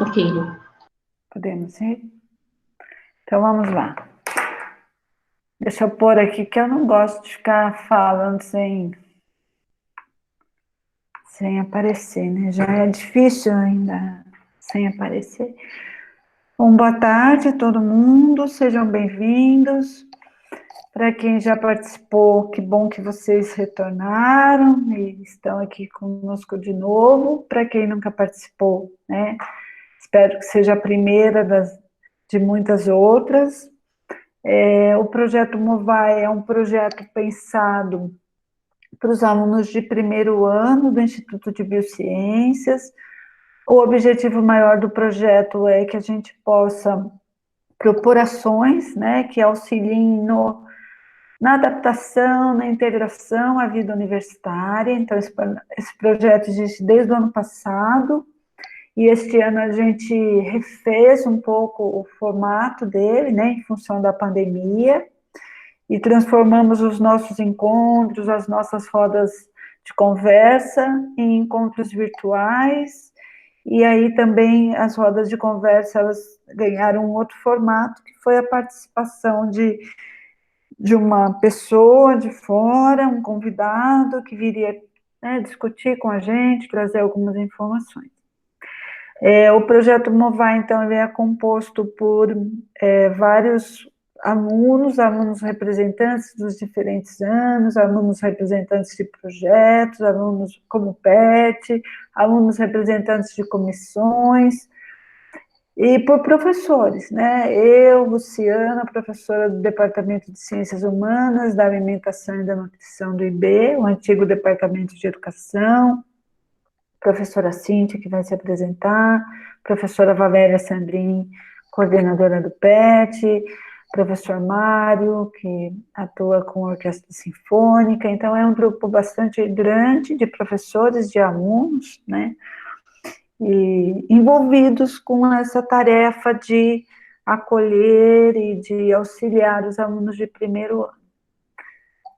Ok, Lu. Podemos ir? Então vamos lá. Deixa eu pôr aqui que eu não gosto de ficar falando sem aparecer, né? Já é difícil ainda sem aparecer. Bom, boa tarde a todo mundo, sejam bem-vindos. Para quem já participou, que bom que vocês retornaram e estão aqui conosco de novo. Para quem nunca participou, né? Espero que seja a primeira de muitas outras. O projeto Movai é um projeto pensado para os alunos de primeiro ano do Instituto de Biociências. O objetivo maior do projeto é que a gente possa propor ações, né, que auxiliem na adaptação, na integração à vida universitária. Então, esse projeto existe desde o ano passado, e este ano a gente refez um pouco o formato dele, né, em função da pandemia, e transformamos os nossos encontros, as nossas rodas de conversa em encontros virtuais, e aí também as rodas de conversa, elas ganharam um outro formato, que foi a participação de uma pessoa de fora, um convidado que viria, né, discutir com a gente, trazer algumas informações. O projeto Movai, então, ele é composto por vários alunos representantes dos diferentes anos, alunos representantes de projetos, alunos como PET, alunos representantes de comissões, e por professores, né? Eu, Luciana, professora do Departamento de Ciências Humanas, da Alimentação e da Nutrição do IB, o antigo Departamento de Educação, professora Cíntia, que vai se apresentar, professora Valéria Sandrin, coordenadora do PET, professor Mário, que atua com a orquestra sinfônica. Então, é um grupo bastante grande de professores, de alunos, né, e envolvidos com essa tarefa de acolher e de auxiliar os alunos de primeiro ano.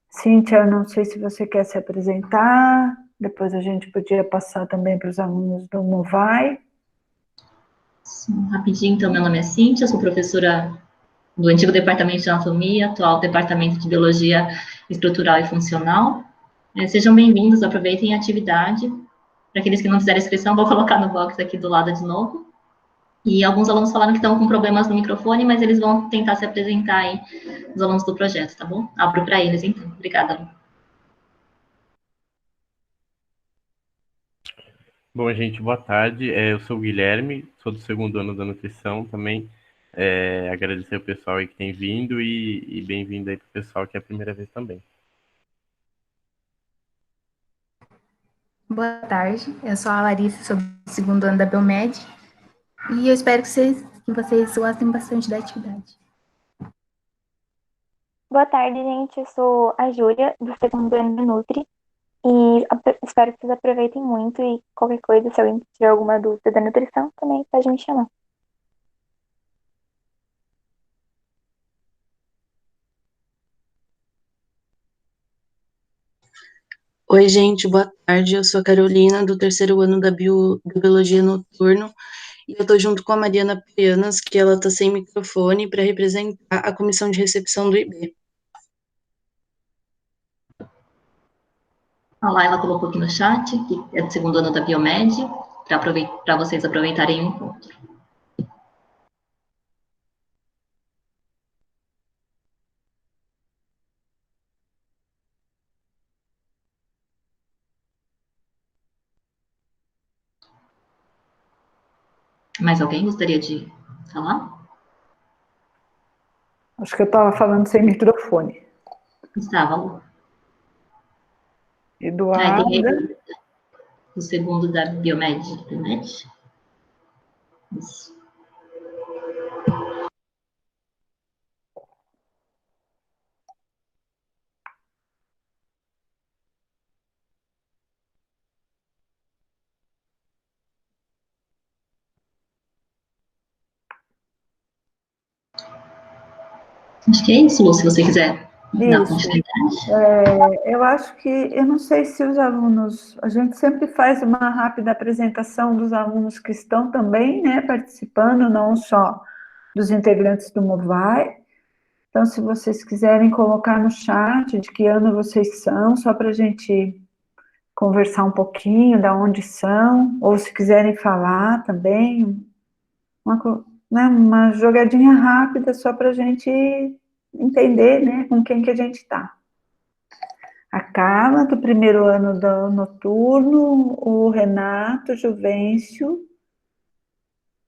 Cíntia, não sei se você quer se apresentar, depois a gente podia passar também para os alunos do Movai. Sim, rapidinho, então, meu nome é Cíntia, sou professora do antigo Departamento de Anatomia, atual Departamento de Biologia Estrutural e Funcional. Sejam bem-vindos, aproveitem a atividade. Para aqueles que não fizeram inscrição, vou colocar no box aqui do lado de novo. E alguns alunos falaram que estão com problemas no microfone, mas eles vão tentar se apresentar aí, os alunos do projeto, tá bom? Abro para eles, então. Obrigada, Lu. Bom, gente, boa tarde. Eu sou o Guilherme, sou do segundo ano da nutrição também. Agradecer o pessoal aí que tem vindo e bem-vindo aí para o pessoal que é a primeira vez também. Boa tarde, eu sou a Larissa, sou do segundo ano da Biomed, e eu espero que vocês gostem bastante da atividade. Boa tarde, gente. Eu sou a Júlia, do segundo ano do Nutri, e espero que vocês aproveitem muito e qualquer coisa, se alguém tiver alguma dúvida da nutrição, também pode me chamar. Oi, gente, boa tarde. Eu sou a Carolina, do terceiro ano da Biologia Noturno, e eu tô junto com a Mariana Pianas, que ela tá sem microfone, para representar a comissão de recepção do IB. A Laila colocou aqui no chat, que é do segundo ano da Biomed, para vocês aproveitarem o encontro. Mais alguém gostaria de falar? Acho que eu estava falando sem microfone. Estava, Lu. Eduarda. Tem o segundo da Biomed. Isso. Acho que é isso, Lu, se você quiser Da Isso. continuidade? Eu acho que, eu não sei se os alunos, a gente sempre faz uma rápida apresentação dos alunos que estão também, né, participando, não só dos integrantes do Movai. Então, se vocês quiserem colocar no chat de que ano vocês são, só para a gente conversar um pouquinho, da onde são, ou se quiserem falar também, uma jogadinha rápida só para a gente entender, né, com quem que a gente está. A Carla, do primeiro ano do noturno, o Renato Juvencio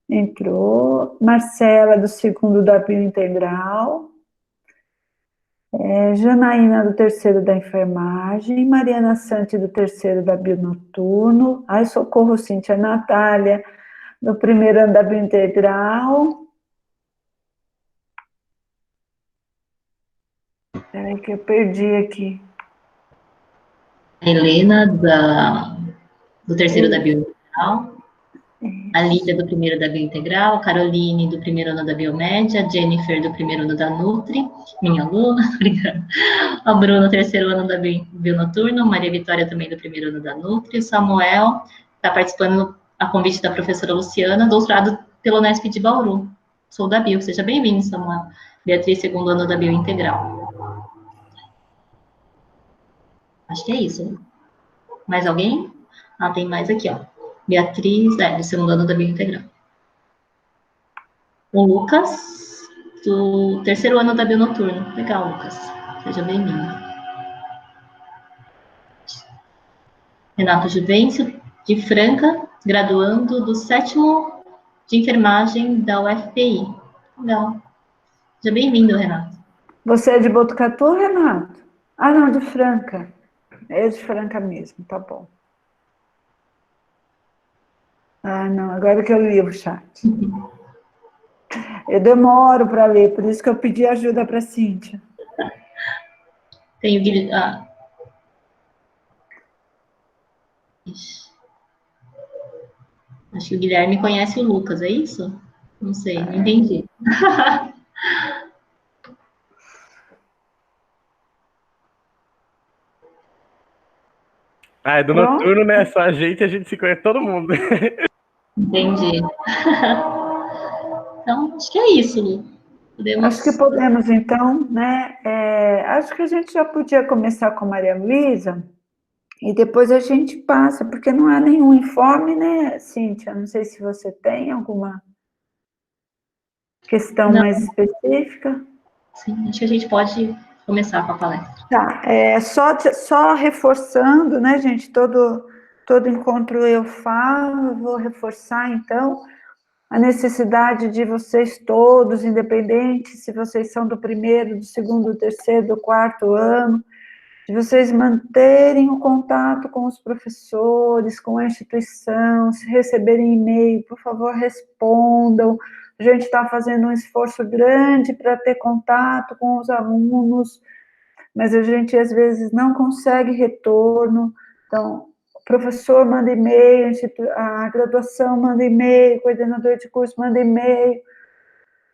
entrou, Marcela, do segundo da biointegral, Janaína, do terceiro da enfermagem, Mariana Santi, do terceiro da bionoturno, ai, socorro, Cíntia, Natália, do primeiro ano da biointegral. Peraí que eu perdi aqui. A Helena, do terceiro da biointegral, a Lídia, do primeiro da biointegral, a Caroline, do primeiro ano da biomédia, a Jennifer, do primeiro ano da Nutri, minha aluna, obrigada. A Bruna, terceiro ano da bionoturno, Maria Vitória, também do primeiro ano da Nutri, o Samuel, está participando a convite da professora Luciana, doutorado pelo Unesp de Bauru. Sou da Bio, seja bem-vindo, Samuel. Beatriz, segundo ano da biointegral. Acho que é isso, né? Mais alguém? Ah, tem mais aqui, ó. Beatriz, do segundo ano da biointegral. O Lucas, do terceiro ano da bionoturno. Legal, Lucas. Seja bem-vindo. Renato Juvencio, de Franca, graduando do sétimo de enfermagem da UFPI. Legal. Seja bem-vindo, Renato. Você é de Botucatu, Renato? Ah, não, de Franca. É de Franca mesmo, tá bom. Ah, não, agora que eu li o chat. Eu demoro para ler, por isso que eu pedi ajuda para a Cíntia. Tem o Guilherme. Acho que o Guilherme conhece o Lucas, é isso? Não sei, não entendi. Ah, é do noturno, né? Só a gente se conhece todo mundo. Entendi. Então, acho que é isso, Lu. Acho que podemos, então, né? Acho que a gente já podia começar com a Maria Luísa e depois a gente passa, porque não há nenhum informe, né, Cíntia? Não sei se você tem alguma questão mais específica. Sim, acho que a gente pode começar com a palestra. Tá, só reforçando, né, gente? Todo encontro eu falo, vou reforçar, então, a necessidade de vocês todos, independente se vocês são do primeiro, do segundo, do terceiro, do quarto ano, de vocês manterem o contato com os professores, com a instituição, se receberem e-mail, por favor, respondam. A gente está fazendo um esforço grande para ter contato com os alunos, mas a gente, às vezes, não consegue retorno. Então, o professor manda e-mail, a graduação manda e-mail, o coordenador de curso manda e-mail.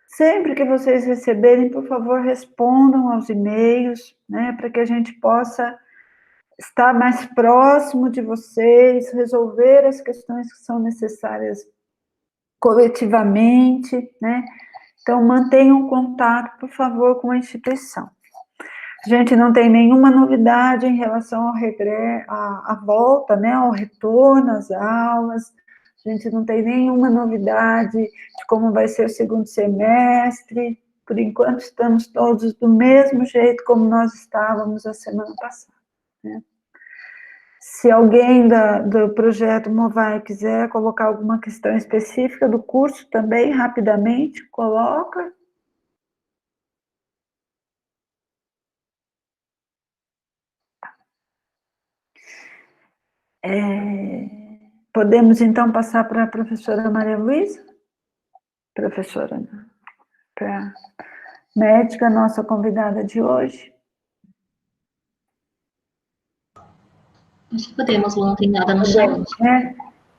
Sempre que vocês receberem, por favor, respondam aos e-mails, né, para que a gente possa estar mais próximo de vocês, resolver as questões que são necessárias coletivamente, né? Então, mantenham contato, por favor, com a instituição. A gente não tem nenhuma novidade em relação ao à volta, né, ao retorno às aulas. A gente não tem nenhuma novidade de como vai ser o segundo semestre. Por enquanto, estamos todos do mesmo jeito como nós estávamos a semana passada, né? Se alguém do projeto Movai quiser colocar alguma questão específica do curso também, rapidamente, coloca. Podemos, então, passar para a professora Maria Luísa? Professora, para médica, nossa convidada de hoje. Acho que podemos, Lu, não tem nada no chat.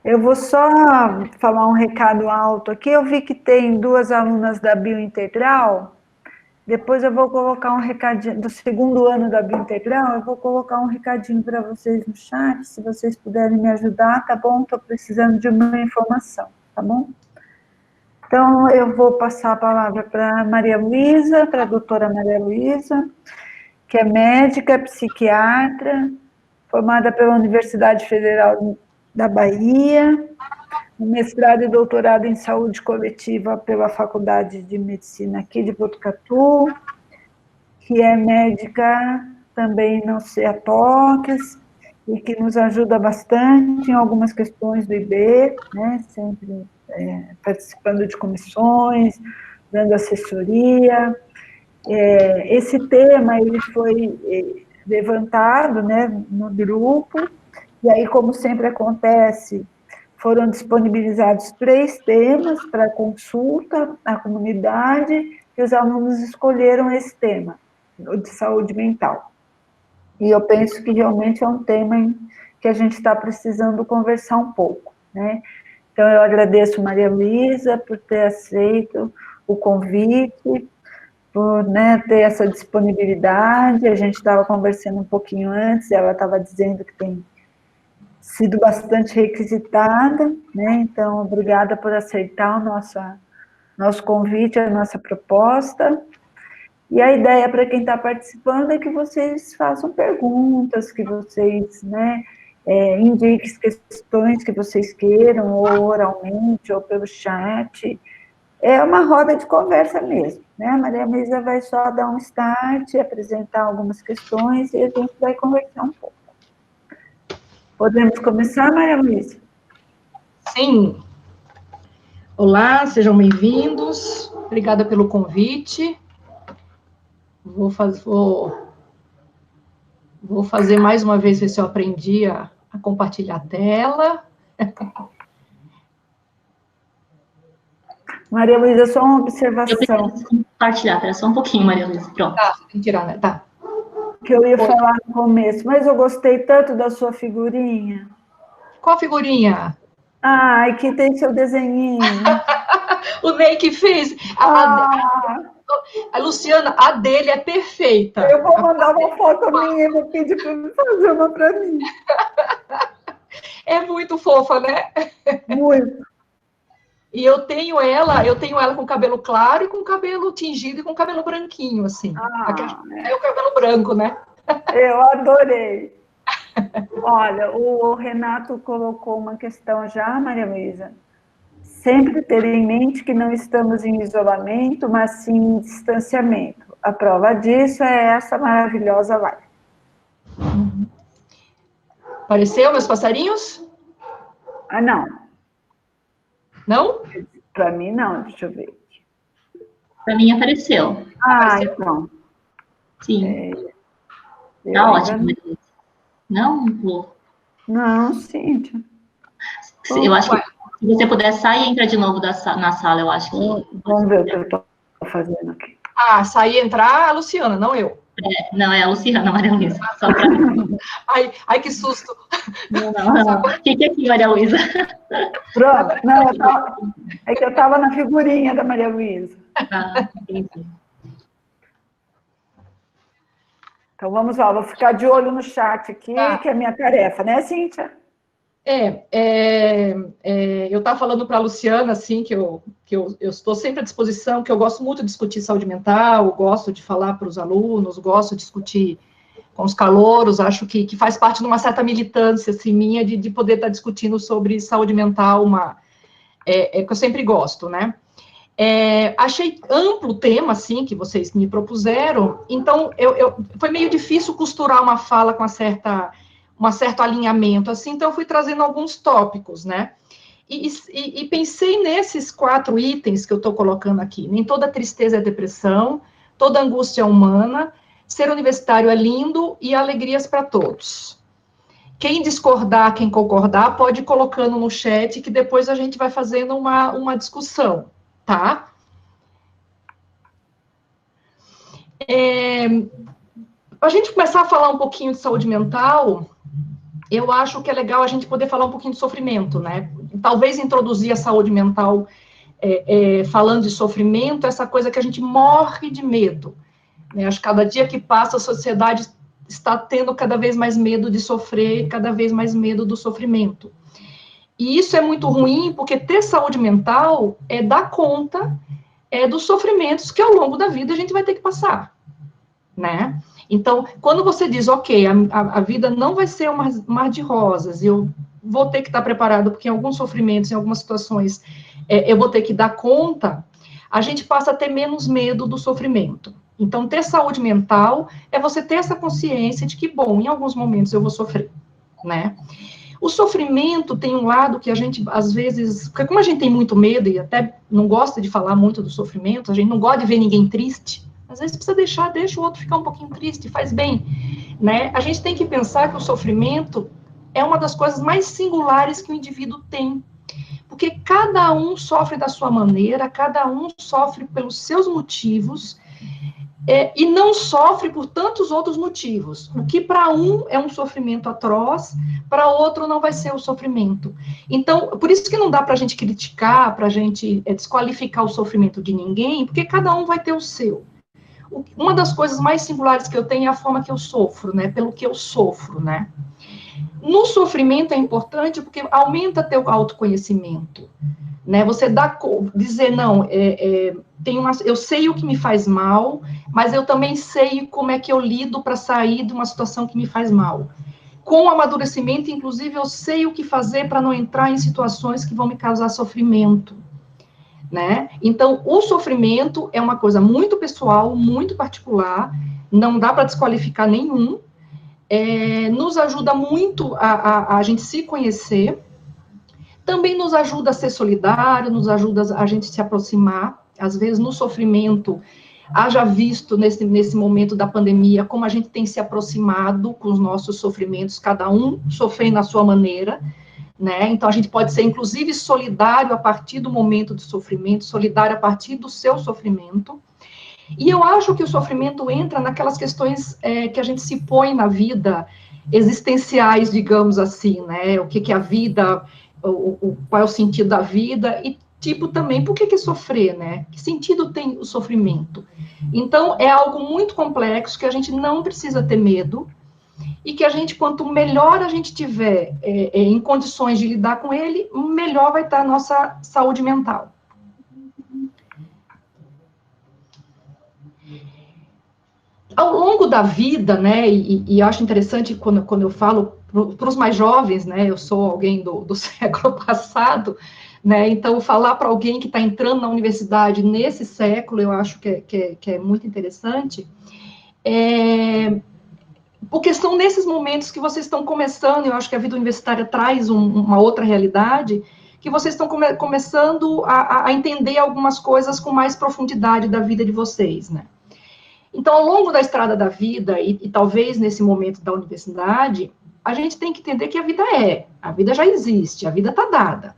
Eu vou só falar um recado alto aqui. Eu vi que tem duas alunas da Biointegral, Depois eu vou colocar um recadinho, do segundo ano da Biointegral, eu vou colocar um recadinho para vocês no chat, se vocês puderem me ajudar, tá bom? Estou precisando de uma informação, tá bom? Então, eu vou passar a palavra para Maria Luísa, para a doutora Maria Luísa, que é médica, psiquiatra, formada pela Universidade Federal da Bahia, mestrado e doutorado em saúde coletiva pela Faculdade de Medicina aqui de Botucatu, que é médica também no CEATOCS, e que nos ajuda bastante em algumas questões do IB, né, sempre participando de comissões, dando assessoria. Esse tema ele foi levantado, né, no grupo, e aí, como sempre acontece, foram disponibilizados 3 temas para consulta à comunidade, e os alunos escolheram esse tema, o de saúde mental. E eu penso que realmente é um tema que a gente está precisando conversar um pouco, né? Então, eu agradeço Maria Luísa por ter aceito o convite, por, né, ter essa disponibilidade. A gente estava conversando um pouquinho antes, ela estava dizendo que tem sido bastante requisitada, né? Então, obrigada por aceitar o nosso convite, a nossa proposta. E a ideia para quem está participando é que vocês façam perguntas, que vocês, né, indiquem questões que vocês queiram, ou oralmente, ou pelo chat. É uma roda de conversa mesmo, né? A Maria Luísa vai só dar um start, apresentar algumas questões, e a gente vai conversar um pouco. Podemos começar, Maria Luísa? Sim. Olá, sejam bem-vindos. Obrigada pelo convite. Vou fazer mais uma vez, ver se eu aprendi a compartilhar a tela. Maria Luísa, só uma observação. Eu preciso compartilhar, espera só um pouquinho, Maria Luísa, pronto. Tá, tem que tirar, né? Tá. Que eu ia falar no começo, mas eu gostei tanto da sua figurinha. Qual figurinha? Ai, que tem seu desenhinho. O Ney que fez. A Luciana, a dele é perfeita. Eu vou mandar uma foto minha e vou pedir para ele fazer uma para mim. É muito fofa, né? Muito. E eu tenho ela com cabelo claro e com cabelo tingido e com cabelo branquinho, assim. É o cabelo branco, né? Eu adorei. Olha, o Renato colocou uma questão já, Maria Luísa. Sempre ter em mente que não estamos em isolamento, mas sim em distanciamento. A prova disso é essa maravilhosa live. Apareceu, meus passarinhos? Ah, não. Não? Para mim, não. Deixa eu ver. Para mim apareceu. Apareceu? Então. Sim. Tá ótimo. Não, Lu? Não, Cíntia. Eu acho que se você puder sair e entrar de novo na sala, eu acho que... Vamos ver o que eu estou fazendo aqui. Ah, sair e entrar a Luciana, não eu. Não, é a Luciana, Maria Luísa. Só pra... Ai, que susto. Não. Fique aqui, Maria Luísa. Pronto. Não, é que eu estava na figurinha da Maria Luísa. Ah, entendi. Então, vamos lá. Vou ficar de olho no chat aqui, que é a minha tarefa, né, Cíntia? Eu estava falando para a Luciana, assim, que eu estou sempre à disposição, que eu gosto muito de discutir saúde mental, gosto de falar para os alunos, gosto de discutir com os calouros, acho que faz parte de uma certa militância, assim, minha, de poder estar discutindo sobre saúde mental, que eu sempre gosto, né? Achei amplo o tema, assim, que vocês me propuseram, então, foi meio difícil costurar uma fala com um certo alinhamento, assim, então eu fui trazendo alguns tópicos, né? E pensei nesses 4 itens que eu estou colocando aqui. Nem toda tristeza é depressão, toda angústia é humana, ser universitário é lindo e alegrias para todos. Quem discordar, quem concordar, pode ir colocando no chat, que depois a gente vai fazendo uma discussão, tá? A gente começar a falar um pouquinho de saúde mental, eu acho que é legal a gente poder falar um pouquinho de sofrimento, né? Talvez introduzir a saúde mental falando de sofrimento, essa coisa que a gente morre de medo, né? Acho que cada dia que passa a sociedade está tendo cada vez mais medo de sofrer, cada vez mais medo do sofrimento. E isso é muito ruim, porque ter saúde mental é dar conta dos sofrimentos que ao longo da vida a gente vai ter que passar, né? Então, quando você diz, ok, a vida não vai ser um mar de rosas, eu vou ter que estar preparado, porque em alguns sofrimentos, em algumas situações, eu vou ter que dar conta, a gente passa a ter menos medo do sofrimento. Então, ter saúde mental é você ter essa consciência de que, bom, em alguns momentos eu vou sofrer, né? O sofrimento tem um lado que a gente, às vezes, porque como a gente tem muito medo e até não gosta de falar muito do sofrimento, a gente não gosta de ver ninguém triste, às vezes precisa deixa o outro ficar um pouquinho triste, faz bem, né? A gente tem que pensar que o sofrimento é uma das coisas mais singulares que o indivíduo tem, porque cada um sofre da sua maneira, cada um sofre pelos seus motivos, e não sofre por tantos outros motivos. O que para um é um sofrimento atroz, para outro não vai ser o sofrimento. Então, por isso que não dá para a gente criticar, para a gente desqualificar o sofrimento de ninguém, porque cada um vai ter o seu. Uma das coisas mais singulares que eu tenho é a forma que eu sofro, né? Pelo que eu sofro, né? No sofrimento é importante porque aumenta teu autoconhecimento, né? Você dizer, não, eu sei o que me faz mal, mas eu também sei como é que eu lido para sair de uma situação que me faz mal. Com o amadurecimento, inclusive, eu sei o que fazer para não entrar em situações que vão me causar sofrimento, né? Então, o sofrimento é uma coisa muito pessoal, muito particular, não dá para desqualificar nenhum, nos ajuda muito a gente se conhecer, também nos ajuda a ser solidário, nos ajuda a gente se aproximar, às vezes no sofrimento, haja visto nesse momento da pandemia, como a gente tem se aproximado com os nossos sofrimentos, cada um sofrendo à sua maneira, né? Então, a gente pode ser, inclusive, solidário a partir do momento do sofrimento, solidário a partir do seu sofrimento. E eu acho que o sofrimento entra naquelas questões que a gente se põe na vida, existenciais, digamos assim, né? O que é a vida, qual é o sentido da vida, e tipo também, por que sofrer, né? Que sentido tem o sofrimento? Então, é algo muito complexo, que a gente não precisa ter medo, e que a gente, quanto melhor a gente tiver em condições de lidar com ele, melhor vai estar a nossa saúde mental. Ao longo da vida, né, e acho interessante quando eu falo para os mais jovens, né, eu sou alguém do século passado, né, então falar para alguém que está entrando na universidade nesse século, eu acho que é muito interessante, porque são nesses momentos que vocês estão começando, eu acho que a vida universitária traz uma outra realidade, que vocês estão começando a entender algumas coisas com mais profundidade da vida de vocês, né. Então, ao longo da estrada da vida, e talvez nesse momento da universidade, a gente tem que entender que a vida já existe, a vida está dada,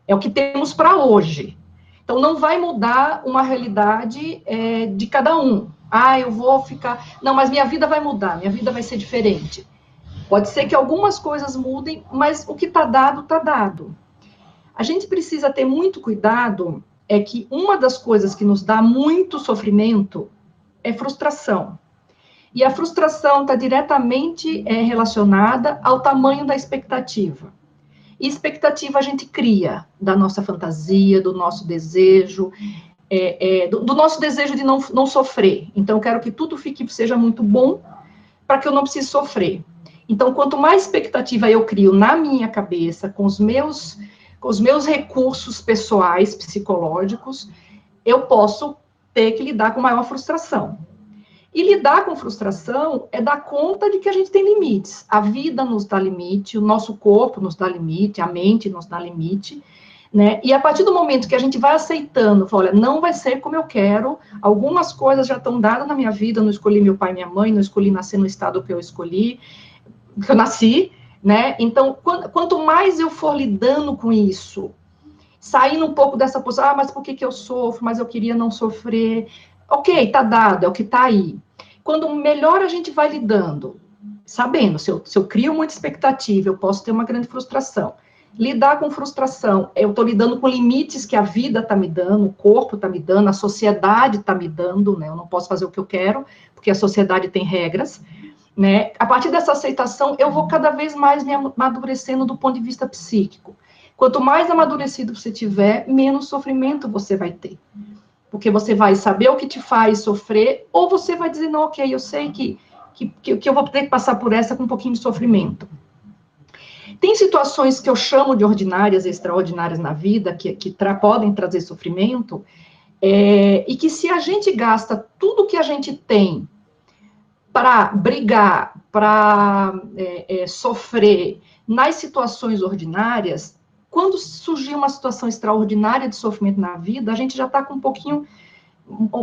é o que temos para hoje. Então, não vai mudar uma realidade de cada um. Eu vou ficar... Não, mas minha vida vai mudar, minha vida vai ser diferente. Pode ser que algumas coisas mudem, mas o que está dado, está dado. A gente precisa ter muito cuidado, que uma das coisas que nos dá muito sofrimento é frustração. E a frustração está diretamente relacionada ao tamanho da expectativa. E expectativa a gente cria da nossa fantasia, do nosso desejo, do nosso desejo de não sofrer. Então, eu quero que tudo seja muito bom para que eu não precise sofrer. Então, quanto mais expectativa eu crio na minha cabeça, com os meus recursos pessoais, psicológicos, eu posso ter que lidar com maior frustração. E lidar com frustração é dar conta de que a gente tem limites. A vida nos dá limite, o nosso corpo nos dá limite, a mente nos dá limite, né? E a partir do momento que a gente vai aceitando, fala, olha, não vai ser como eu quero, algumas coisas já estão dadas na minha vida, eu não escolhi meu pai e minha mãe, não escolhi nascer no estado que eu escolhi, que eu nasci, né? Então, quanto mais eu for lidando com isso, saindo um pouco dessa posição, mas por que eu sofro, mas eu queria não sofrer, ok, tá dado, é o que tá aí. Quando melhor a gente vai lidando, sabendo, se eu crio muita expectativa, eu posso ter uma grande frustração. Lidar com frustração, eu estou lidando com limites que a vida está me dando, o corpo está me dando, a sociedade está me dando, né? Eu não posso fazer o que eu quero, porque a sociedade tem regras, né? A partir dessa aceitação, eu vou cada vez mais me amadurecendo do ponto de vista psíquico. Quanto mais amadurecido você tiver, menos sofrimento você vai ter. Porque você vai saber o que te faz sofrer, ou você vai dizer, não, ok, eu sei que eu vou ter que passar por essa com um pouquinho de sofrimento. Tem situações que eu chamo de ordinárias, extraordinárias na vida, que podem trazer sofrimento, e que se a gente gasta tudo que a gente tem para brigar, para sofrer nas situações ordinárias, quando surgir uma situação extraordinária de sofrimento na vida, a gente já está com um pouquinho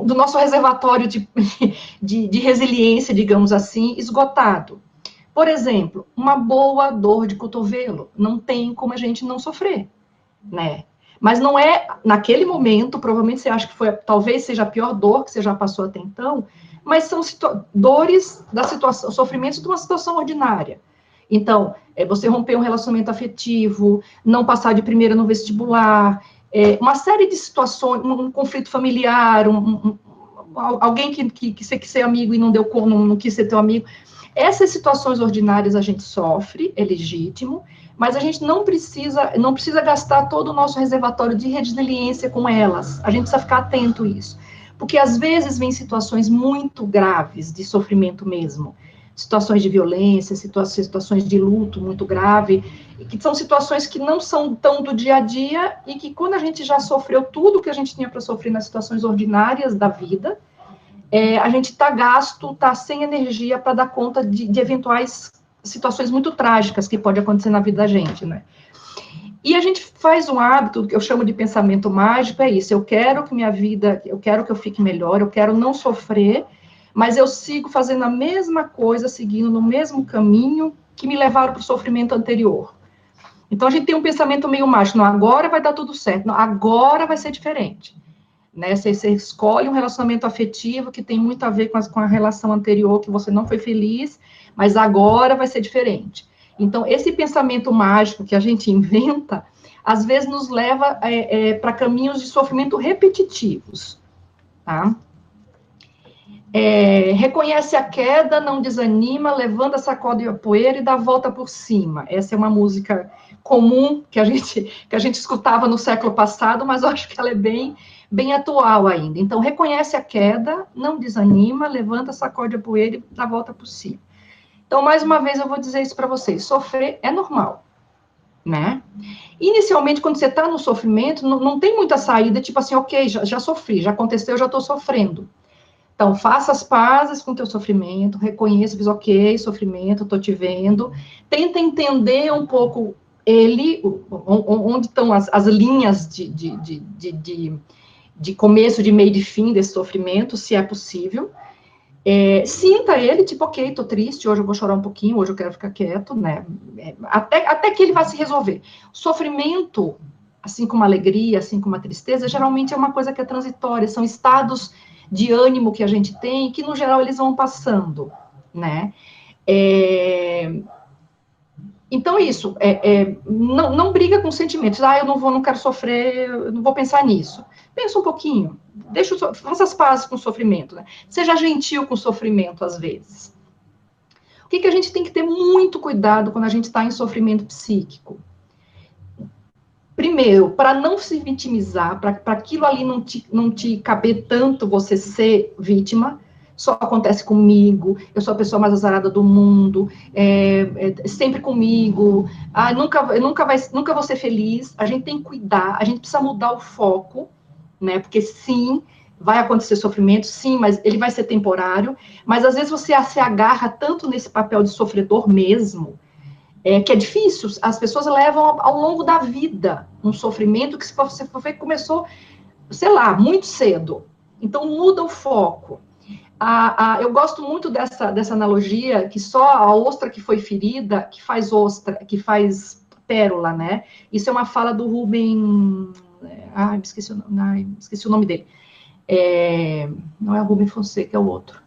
do nosso reservatório de resiliência, digamos assim, esgotado. Por exemplo, uma boa dor de cotovelo, não tem como a gente não sofrer, né? Mas não é, naquele momento, provavelmente você acha que talvez seja a pior dor que você já passou até então, mas são dores da situação, sofrimentos de uma situação ordinária. Então, você romper um relacionamento afetivo, não passar de primeira no vestibular, uma série de situações, um conflito familiar, alguém que você quis ser amigo e não quis ser teu amigo. Essas situações ordinárias a gente sofre, é legítimo, mas a gente não precisa gastar todo o nosso reservatório de resiliência com elas. A gente precisa ficar atento a isso. Porque às vezes vem situações muito graves de sofrimento mesmo. Situações de violência, situações de luto muito grave, que são situações que não são tão do dia a dia e que quando a gente já sofreu tudo que a gente tinha para sofrer nas situações ordinárias da vida, a gente está sem energia para dar conta de eventuais situações muito trágicas que pode acontecer na vida da gente, né? E a gente faz um hábito que eu chamo de pensamento mágico, é isso, eu quero que minha vida, eu quero que eu fique melhor, eu quero não sofrer, mas eu sigo fazendo a mesma coisa, seguindo no mesmo caminho que me levaram para o sofrimento anterior. Então a gente tem um pensamento meio mágico, não, agora vai dar tudo certo, não, agora vai ser diferente. Né? Você escolhe um relacionamento afetivo que tem muito a ver com a relação anterior, que você não foi feliz, mas agora vai ser diferente. Então, esse pensamento mágico que a gente inventa, às vezes nos leva para caminhos de sofrimento repetitivos. Tá? Reconhece a queda, não desanima, levanta, sacode a poeira e dá a volta por cima. Essa é uma música comum que a gente escutava no século passado, mas eu acho que ela é bem atual ainda. Então, reconhece a queda, não desanima, levanta, sacode a poeira e dá a volta por cima. Então, mais uma vez, eu vou dizer isso para vocês. Sofrer é normal, né? Inicialmente, quando você está no sofrimento, não tem muita saída, tipo assim, ok, já sofri, já aconteceu, já estou sofrendo. Então, faça as pazes com o teu sofrimento, reconheça, diz, ok, sofrimento, estou te vendo. Tenta entender um pouco onde estão as linhas de começo, de meio e de fim desse sofrimento, se é possível. Sinta ele, tipo, ok, tô triste, hoje eu vou chorar um pouquinho, hoje eu quero ficar quieto, né? Até que ele vai se resolver. O sofrimento, assim como a alegria, assim como a tristeza, geralmente é uma coisa que é transitória, são estados de ânimo que a gente tem, que no geral eles vão passando, né? Então, isso, não briga com sentimentos. Eu não quero sofrer, eu não vou pensar nisso. Pensa um pouquinho, faça as pazes com o sofrimento, né? Seja gentil com o sofrimento, às vezes. O que a gente tem que ter muito cuidado quando a gente está em sofrimento psíquico? Primeiro, para não se vitimizar, para aquilo ali não te caber tanto você ser vítima, só acontece comigo, eu sou a pessoa mais azarada do mundo, sempre comigo, nunca vou ser feliz. A gente tem que cuidar, a gente precisa mudar o foco, né? Porque sim, vai acontecer sofrimento, sim, mas ele vai ser temporário, mas às vezes você se agarra tanto nesse papel de sofredor mesmo, que é difícil, as pessoas levam ao longo da vida um sofrimento que, se você for ver, começou, sei lá, muito cedo. Então, muda o foco. Eu gosto muito dessa analogia, que só a ostra que foi ferida, que faz ostra, que faz pérola, né? Isso é uma fala do Rubem... esqueci o nome dele. Não é o Rubem Fonseca, é o outro.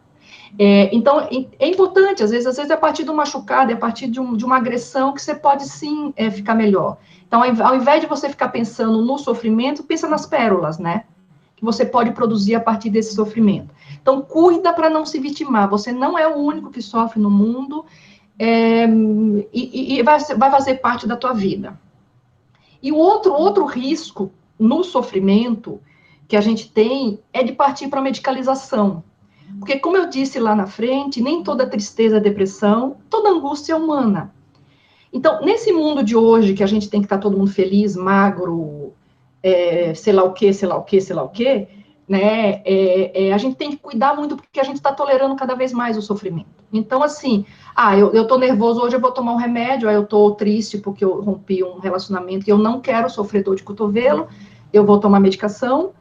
Então, é importante, às vezes é a partir de um machucado, é a partir de uma agressão que você pode, sim, ficar melhor. Então, ao invés de você ficar pensando no sofrimento, pensa nas pérolas, né? Que você pode produzir a partir desse sofrimento. Então, cuida para não se vitimar. Você não é o único que sofre no mundo, e vai fazer parte da tua vida. E o outro risco no sofrimento que a gente tem é de partir para a medicalização. Porque, como eu disse lá na frente, nem toda tristeza é depressão, toda angústia é humana. Então, nesse mundo de hoje, que a gente tem que estar todo mundo feliz, magro, sei lá o quê, né, a gente tem que cuidar muito, porque a gente está tolerando cada vez mais o sofrimento. Então, assim, eu estou nervoso hoje, eu vou tomar um remédio, eu estou triste porque eu rompi um relacionamento e eu não quero sofrer dor de cotovelo, eu vou tomar medicação.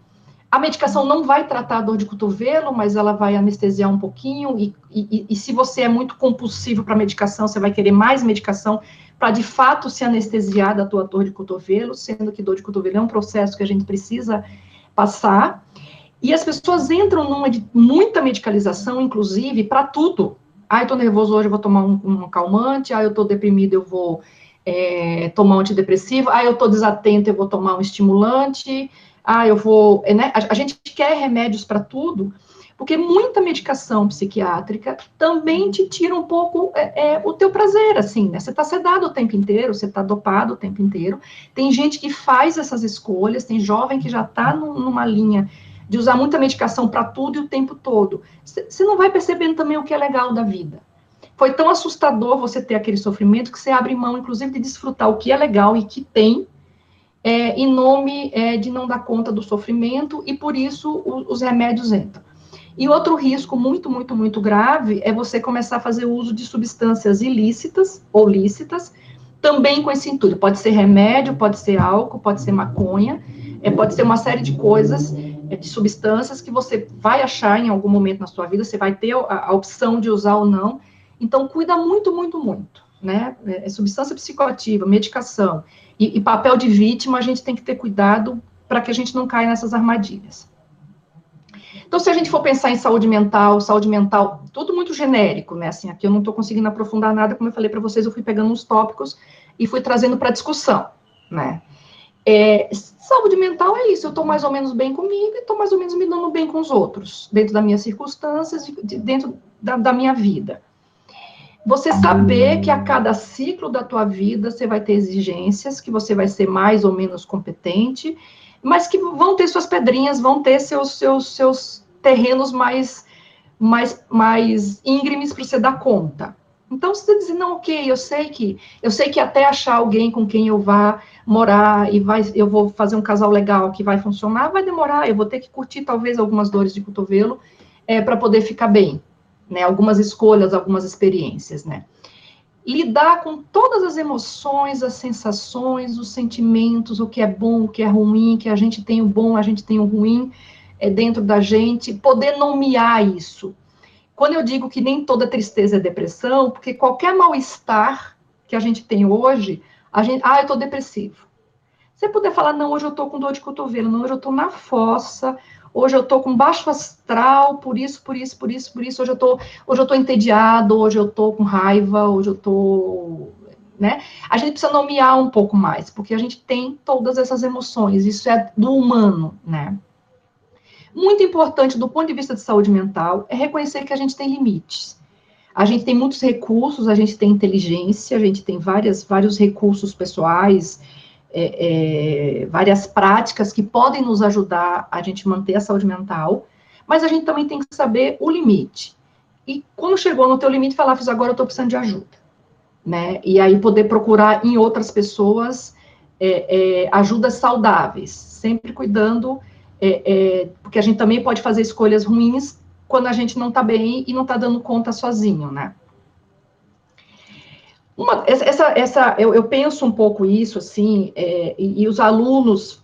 A medicação não vai tratar a dor de cotovelo, mas ela vai anestesiar um pouquinho, e se você é muito compulsivo para medicação, você vai querer mais medicação para, de fato, se anestesiar da tua dor de cotovelo, sendo que dor de cotovelo é um processo que a gente precisa passar. E as pessoas entram numa de muita medicalização, inclusive, para tudo. Eu estou nervoso hoje, eu vou tomar um calmante. Eu estou deprimido, eu vou tomar um antidepressivo. Eu estou desatento, eu vou tomar um estimulante. Eu vou... Né? A gente quer remédios para tudo, porque muita medicação psiquiátrica também te tira um pouco o teu prazer, assim, né? Você está sedado o tempo inteiro, você está dopado o tempo inteiro. Tem gente que faz essas escolhas, tem jovem que já está numa linha de usar muita medicação para tudo e o tempo todo. Você não vai percebendo também o que é legal da vida. Foi tão assustador você ter aquele sofrimento que você abre mão, inclusive, de desfrutar o que é legal e que tem, em nome de não dar conta do sofrimento, e por isso os remédios entram. E outro risco muito, muito, muito grave é você começar a fazer uso de substâncias ilícitas ou lícitas, também com esse intuito. Pode ser remédio, pode ser álcool, pode ser maconha, pode ser uma série de coisas, de substâncias que você vai achar em algum momento na sua vida, você vai ter a opção de usar ou não. Então, cuida muito, muito, muito, né? Substância psicoativa, medicação e papel de vítima, a gente tem que ter cuidado para que a gente não caia nessas armadilhas. Então, se a gente for pensar em saúde mental, tudo muito genérico, né? Assim, aqui eu não estou conseguindo aprofundar nada, como eu falei para vocês, eu fui pegando uns tópicos e fui trazendo para discussão, né? Saúde mental é isso, eu estou mais ou menos bem comigo e estou mais ou menos me dando bem com os outros, dentro das minhas circunstâncias, dentro da minha vida. Você saber que a cada ciclo da tua vida você vai ter exigências, que você vai ser mais ou menos competente, mas que vão ter suas pedrinhas, vão ter seus terrenos mais íngremes para você dar conta. Então, se você dizer, não, ok, eu sei que até achar alguém com quem eu vá morar e eu vou fazer um casal legal que vai funcionar, vai demorar, eu vou ter que curtir talvez algumas dores de cotovelo para poder ficar bem, né? Algumas escolhas, algumas experiências, né? Lidar com todas as emoções, as sensações, os sentimentos, o que é bom, o que é ruim, que a gente tem o bom, a gente tem o ruim dentro da gente, poder nomear isso. Quando eu digo que nem toda tristeza é depressão, porque qualquer mal-estar que a gente tem hoje, eu estou depressivo. Se você puder falar, não, hoje eu estou com dor de cotovelo, não, hoje eu estou na fossa, hoje eu estou com baixo astral, por isso, hoje eu estou entediado, hoje eu estou com raiva, hoje eu estou... Né? A gente precisa nomear um pouco mais, porque a gente tem todas essas emoções, isso é do humano, né? Muito importante do ponto de vista de saúde mental é reconhecer que a gente tem limites. A gente tem muitos recursos, a gente tem inteligência, a gente tem vários recursos pessoais, várias práticas que podem nos ajudar a gente manter a saúde mental, mas a gente também tem que saber o limite. E quando chegou no teu limite, falar, agora eu estou precisando de ajuda, né? E aí poder procurar em outras pessoas ajudas saudáveis, sempre cuidando, porque a gente também pode fazer escolhas ruins quando a gente não está bem e não está dando conta sozinho, né? Eu penso um pouco isso, assim, e os alunos,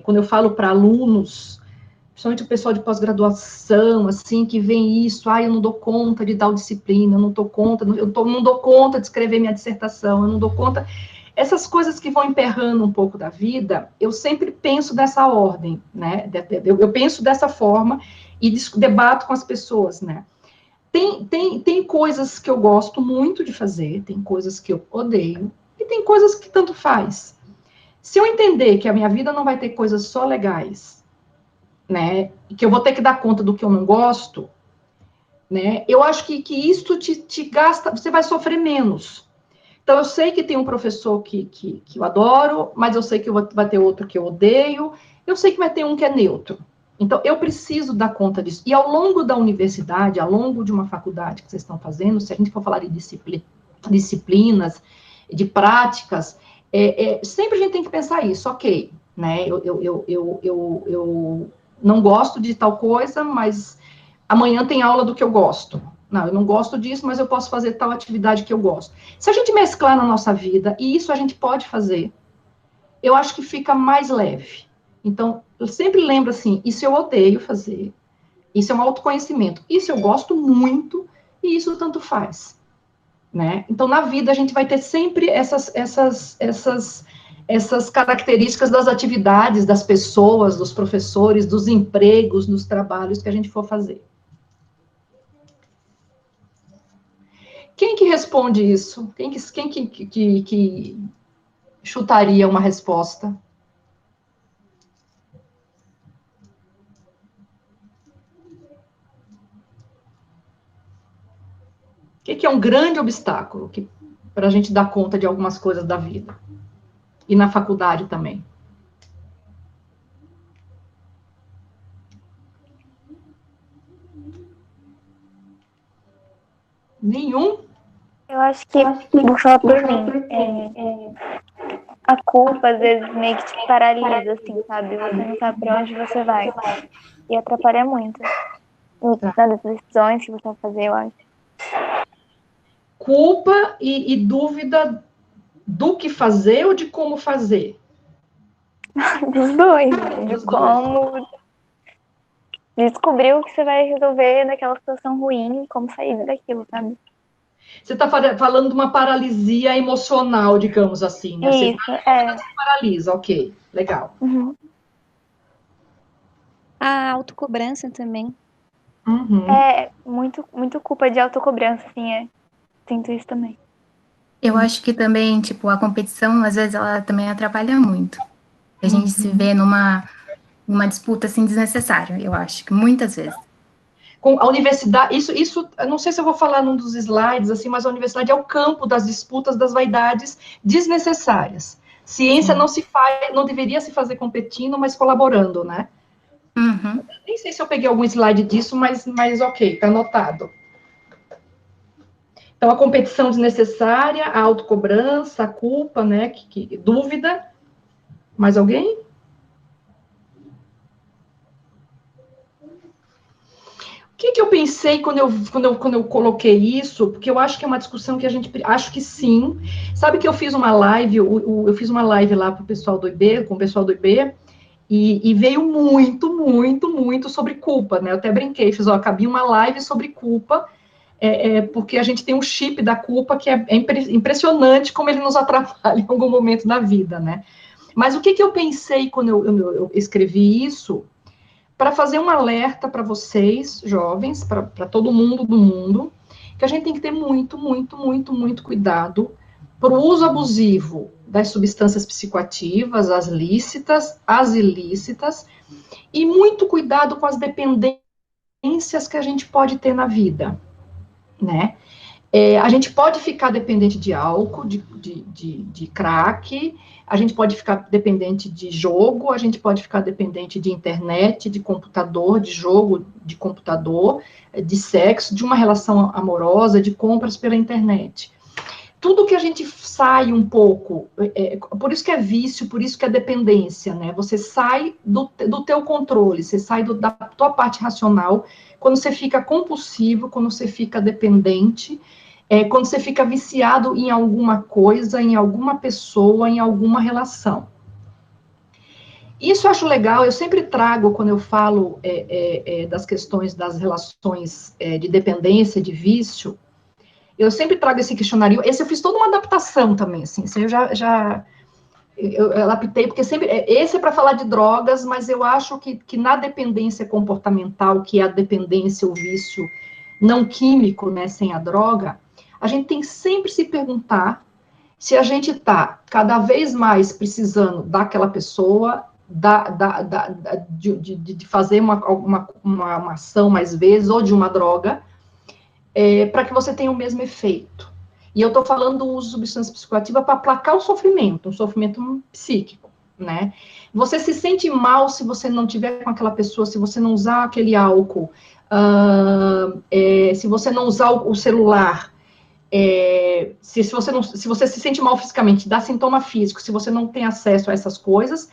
quando eu falo para alunos, principalmente o pessoal de pós-graduação, assim, que vem isso, eu não dou conta de dar disciplina, eu não dou conta de escrever minha dissertação, eu não dou conta... Essas coisas que vão emperrando um pouco da vida, eu sempre penso dessa ordem, né? Eu penso dessa forma e debato com as pessoas, né? Tem coisas que eu gosto muito de fazer, tem coisas que eu odeio, e tem coisas que tanto faz. Se eu entender que a minha vida não vai ter coisas só legais, né, e que eu vou ter que dar conta do que eu não gosto, né, eu acho que isso te gasta, você vai sofrer menos. Então, eu sei que tem um professor que eu adoro, mas eu sei que vai ter outro que eu odeio, eu sei que vai ter um que é neutro. Então, eu preciso dar conta disso. E ao longo da universidade, ao longo de uma faculdade que vocês estão fazendo, se a gente for falar de disciplinas, de práticas, sempre a gente tem que pensar isso, ok, né? Eu não gosto de tal coisa, mas amanhã tem aula do que eu gosto. Não, eu não gosto disso, mas eu posso fazer tal atividade que eu gosto. Se a gente mesclar na nossa vida, e isso a gente pode fazer, eu acho que fica mais leve. Então, eu sempre lembro assim, isso eu odeio fazer, isso é um autoconhecimento, isso eu gosto muito, e isso tanto faz. Né? Então, na vida, a gente vai ter sempre essas características das atividades, das pessoas, dos professores, dos empregos, dos trabalhos que a gente for fazer. Quem que responde isso? Quem que chutaria uma resposta? O que é um grande obstáculo para a gente dar conta de algumas coisas da vida? E na faculdade também. Nenhum? Eu acho que, vou falar por mim, a culpa às vezes meio que te paralisa, assim, sabe? Você não sabe pra onde você vai. E atrapalha muito nas decisões que você vai fazer, eu acho. Culpa e dúvida do que fazer ou de como fazer? Dos dois, de como descobrir o que você vai resolver naquela situação ruim e como sair daquilo, sabe? Você está falando de uma paralisia emocional, digamos assim, né? Isso, Você paralisa, ok, legal. Uhum. A autocobrança também. Uhum. Muito culpa de autocobrança, assim, Sinto isso também. Eu acho que também, tipo, a competição, às vezes, ela também atrapalha muito. A gente se vê numa disputa, assim, desnecessária, eu acho, que muitas vezes. Com a universidade, isso, eu não sei se eu vou falar num dos slides, assim, mas a universidade é o campo das disputas, das vaidades desnecessárias. Ciência não deveria se fazer competindo, mas colaborando, né? Uhum. Nem sei se eu peguei algum slide disso, mas ok, tá anotado. Então, a competição desnecessária, a autocobrança, a culpa, né? Dúvida. Mais alguém? O que eu pensei quando eu coloquei isso? Porque eu acho que é uma discussão que a gente... Acho que sim. Sabe que eu fiz uma live, eu fiz uma live lá com o pessoal do IB, e veio muito sobre culpa, né? Eu até brinquei, fiz, cabia uma live sobre culpa, porque a gente tem um chip da culpa que é impressionante como ele nos atrapalha em algum momento da vida, né? Mas o que eu pensei quando eu escrevi isso, para fazer um alerta para vocês, jovens, para todo mundo do mundo, que a gente tem que ter muito cuidado para o uso abusivo das substâncias psicoativas, as lícitas, as ilícitas, e muito cuidado com as dependências que a gente pode ter na vida, né? A gente pode ficar dependente de álcool, de crack, a gente pode ficar dependente de jogo, a gente pode ficar dependente de internet, de computador, de jogo de computador, de sexo, de uma relação amorosa, de compras pela internet. Tudo que a gente sai um pouco, por isso que é vício, por isso que é dependência, né? Você sai do teu controle, você sai da tua parte racional, quando você fica compulsivo, quando você fica dependente, quando você fica viciado em alguma coisa, em alguma pessoa, em alguma relação. Isso eu acho legal, eu sempre trago, quando eu falo das questões das relações de dependência, de vício, eu sempre trago esse questionário. Esse eu fiz toda uma adaptação também, assim, eu adaptei, porque sempre, esse é para falar de drogas, mas eu acho que na dependência comportamental, que é a dependência, o vício não químico, né, sem a droga, a gente tem que sempre se perguntar se a gente está cada vez mais precisando daquela pessoa, de fazer uma ação mais vezes, ou de uma droga, para que você tenha o mesmo efeito. E eu estou falando do uso de substância psicoativa para aplacar o sofrimento, um sofrimento psíquico, né? Você se sente mal se você não tiver com aquela pessoa, se você não usar aquele álcool, se você não usar o celular, se você se sente mal fisicamente, dá sintoma físico, se você não tem acesso a essas coisas,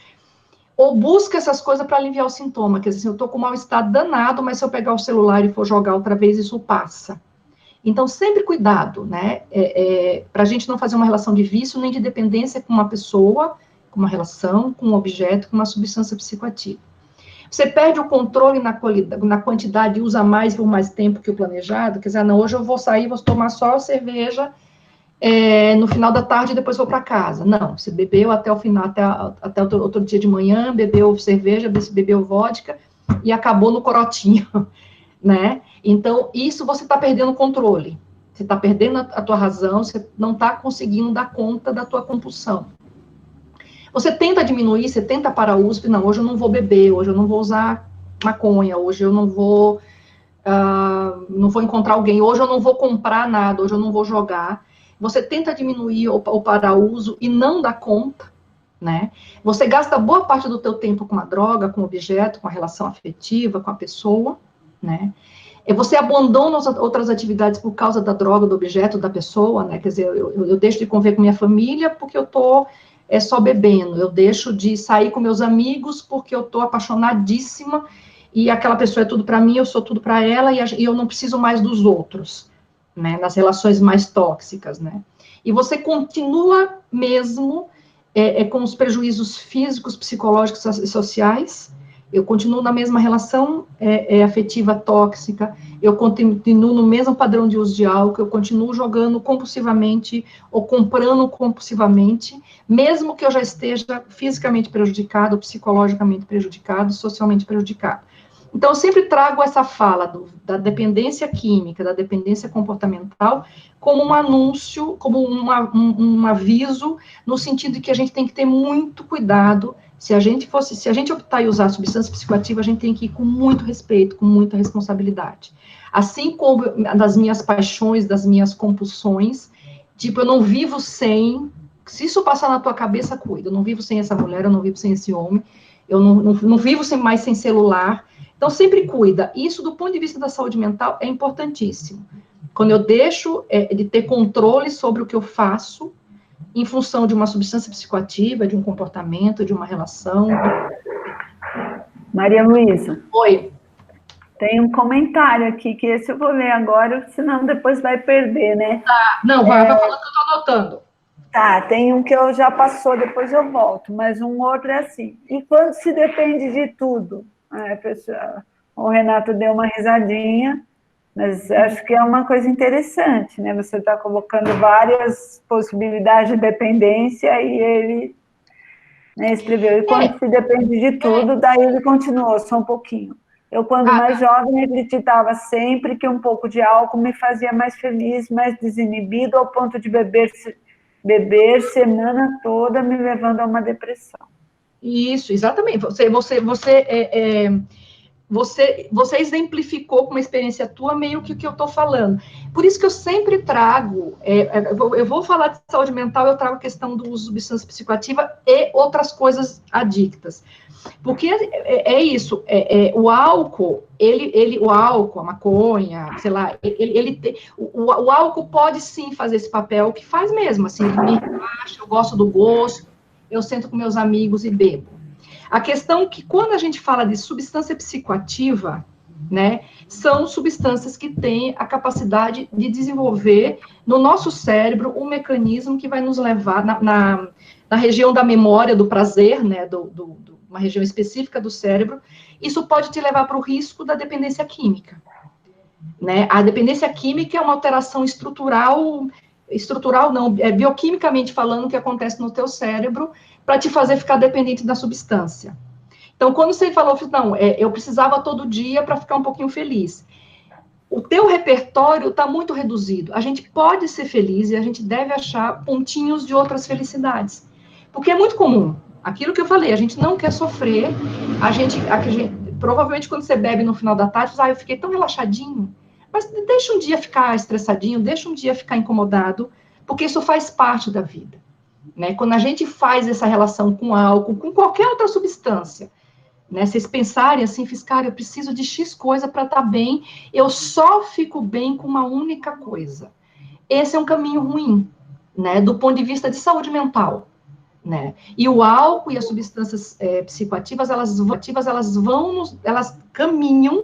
ou busca essas coisas para aliviar o sintoma, quer dizer, assim, eu estou com um mal-estar danado, mas se eu pegar o celular e for jogar outra vez, isso passa. Então, sempre cuidado, né, para a gente não fazer uma relação de vício, nem de dependência com uma pessoa, com uma relação, com um objeto, com uma substância psicoativa. Você perde o controle na quantidade e usa mais por mais tempo que o planejado, quer dizer, não, hoje eu vou sair, vou tomar só cerveja no final da tarde e depois vou para casa. Não, você bebeu até o final, até outro dia de manhã, bebeu cerveja, bebeu vodka e acabou no corotinho, né? Então, isso você está perdendo o controle. Você está perdendo a tua razão, você não está conseguindo dar conta da tua compulsão. Você tenta diminuir, você tenta parar o uso, não, hoje eu não vou beber, hoje eu não vou usar maconha, hoje eu não vou encontrar alguém, hoje eu não vou comprar nada, hoje eu não vou jogar. Você tenta diminuir ou parar o uso e não dá conta, né? Você gasta boa parte do teu tempo com a droga, com o objeto, com a relação afetiva, com a pessoa, né? E você abandona as outras atividades por causa da droga, do objeto, da pessoa, né? Quer dizer, eu deixo de conviver com minha família porque eu tô só bebendo, eu deixo de sair com meus amigos porque eu tô apaixonadíssima e aquela pessoa é tudo para mim, eu sou tudo para ela e eu não preciso mais dos outros, né? Nas relações mais tóxicas, né? E você continua mesmo com os prejuízos físicos, psicológicos e sociais. Eu continuo na mesma relação afetiva tóxica, eu continuo no mesmo padrão de uso de álcool, eu continuo jogando compulsivamente ou comprando compulsivamente, mesmo que eu já esteja fisicamente prejudicado, psicologicamente prejudicado, socialmente prejudicado. Então, eu sempre trago essa fala da dependência química, da dependência comportamental, como um anúncio, como um aviso, no sentido de que a gente tem que ter muito cuidado. Se a gente optar em usar substância psicoativa, a gente tem que ir com muito respeito, com muita responsabilidade. Assim como das minhas paixões, das minhas compulsões, tipo, eu não vivo sem, se isso passar na tua cabeça, cuida, eu não vivo sem essa mulher, eu não vivo sem esse homem, eu não vivo mais sem celular. Então, sempre cuida. Isso, do ponto de vista da saúde mental, é importantíssimo. Quando eu deixo de ter controle sobre o que eu faço, em função de uma substância psicoativa, de um comportamento, de uma relação. Maria Luísa. Oi. Tem um comentário aqui, que esse eu vou ler agora, senão depois vai perder, né? Tá, não, vai falando que eu estou anotando. Tá, tem um que eu já passou, depois eu volto, mas um outro é assim. E quando se depende de tudo? O Renato deu uma risadinha, mas acho que é uma coisa interessante, né? Você está colocando várias possibilidades de dependência e ele, né, escreveu. E quando se depende de tudo, daí ele continuou só um pouquinho. Eu, quando mais jovem, acreditava sempre que um pouco de álcool me fazia mais feliz, mais desinibido, ao ponto de beber semana toda, me levando a uma depressão. Isso, exatamente. Você exemplificou com uma experiência tua meio que o que eu estou falando. Por isso que eu sempre trago, eu vou falar de saúde mental, eu trago a questão do uso de substância psicoativa e outras coisas adictas. Porque é isso, o álcool, o álcool, a maconha, sei lá, o álcool pode sim fazer esse papel, que faz mesmo, assim, me relaxa, eu gosto do gosto, eu sento com meus amigos e bebo. A questão é que quando a gente fala de substância psicoativa, né, são substâncias que têm a capacidade de desenvolver no nosso cérebro um mecanismo que vai nos levar na região da memória, do prazer, né, uma região específica do cérebro. Isso pode te levar para o risco da dependência química, né? A dependência química é uma alteração estrutural não, bioquimicamente falando, que acontece no teu cérebro para te fazer ficar dependente da substância. Então, quando você falou, não, eu precisava todo dia para ficar um pouquinho feliz. o teu repertório está muito reduzido. A gente pode ser feliz e a gente deve achar pontinhos de outras felicidades. Porque é muito comum. Aquilo que eu falei, a gente não quer sofrer. Provavelmente, quando você bebe no final da tarde, eu fiquei tão relaxadinho. Mas deixa um dia ficar estressadinho, deixa um dia ficar incomodado, porque isso faz parte da vida. Né? Quando a gente faz essa relação com álcool, com qualquer outra substância, né? Vocês pensarem assim, cara, eu preciso de X coisa para estar bem, eu só fico bem com uma única coisa. Esse é um caminho ruim, né? Do ponto de vista de saúde mental. Né? E o álcool e as substâncias psicoativas, elas caminham,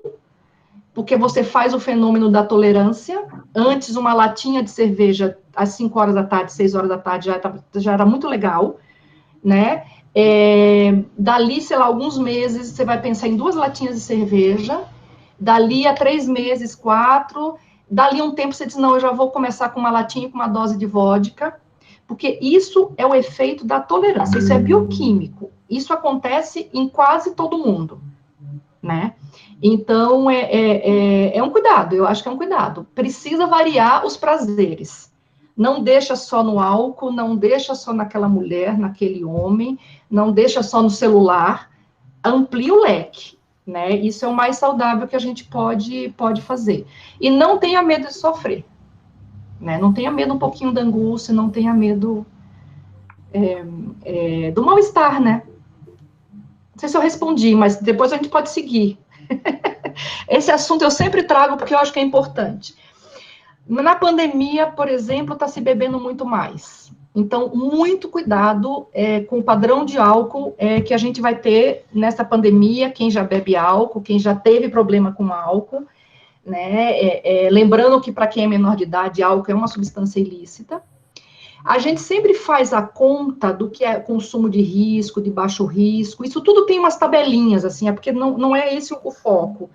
porque você faz o fenômeno da tolerância. Antes, uma latinha de cerveja às 5 horas da tarde, 6 horas da tarde, já era muito legal, né? Dali, sei lá, alguns meses, você vai pensar em 2 latinhas de cerveja, dali a 3 meses, 4, dali um tempo você diz, não, eu já vou começar com uma latinha com uma dose de vodka, porque isso é o efeito da tolerância, isso é bioquímico, isso acontece em quase todo mundo, né? Então, é um cuidado, eu acho que é um cuidado. Precisa variar os prazeres. Não deixa só no álcool, não deixa só naquela mulher, naquele homem, não deixa só no celular, amplia o leque, né? Isso é o mais saudável que a gente pode fazer. E não tenha medo de sofrer, né? Não tenha medo um pouquinho da angústia, não tenha medo do mal-estar, né? Não sei se eu respondi, mas depois a gente pode seguir. Esse assunto eu sempre trago porque eu acho que é importante. Na pandemia, por exemplo, está se bebendo muito mais. Então, muito cuidado com o padrão de álcool que a gente vai ter nessa pandemia, quem já bebe álcool, quem já teve problema com álcool, né? Lembrando que para quem é menor de idade, álcool é uma substância ilícita. A gente sempre faz a conta do que é consumo de risco, de baixo risco, isso tudo tem umas tabelinhas, assim, porque não é esse o foco.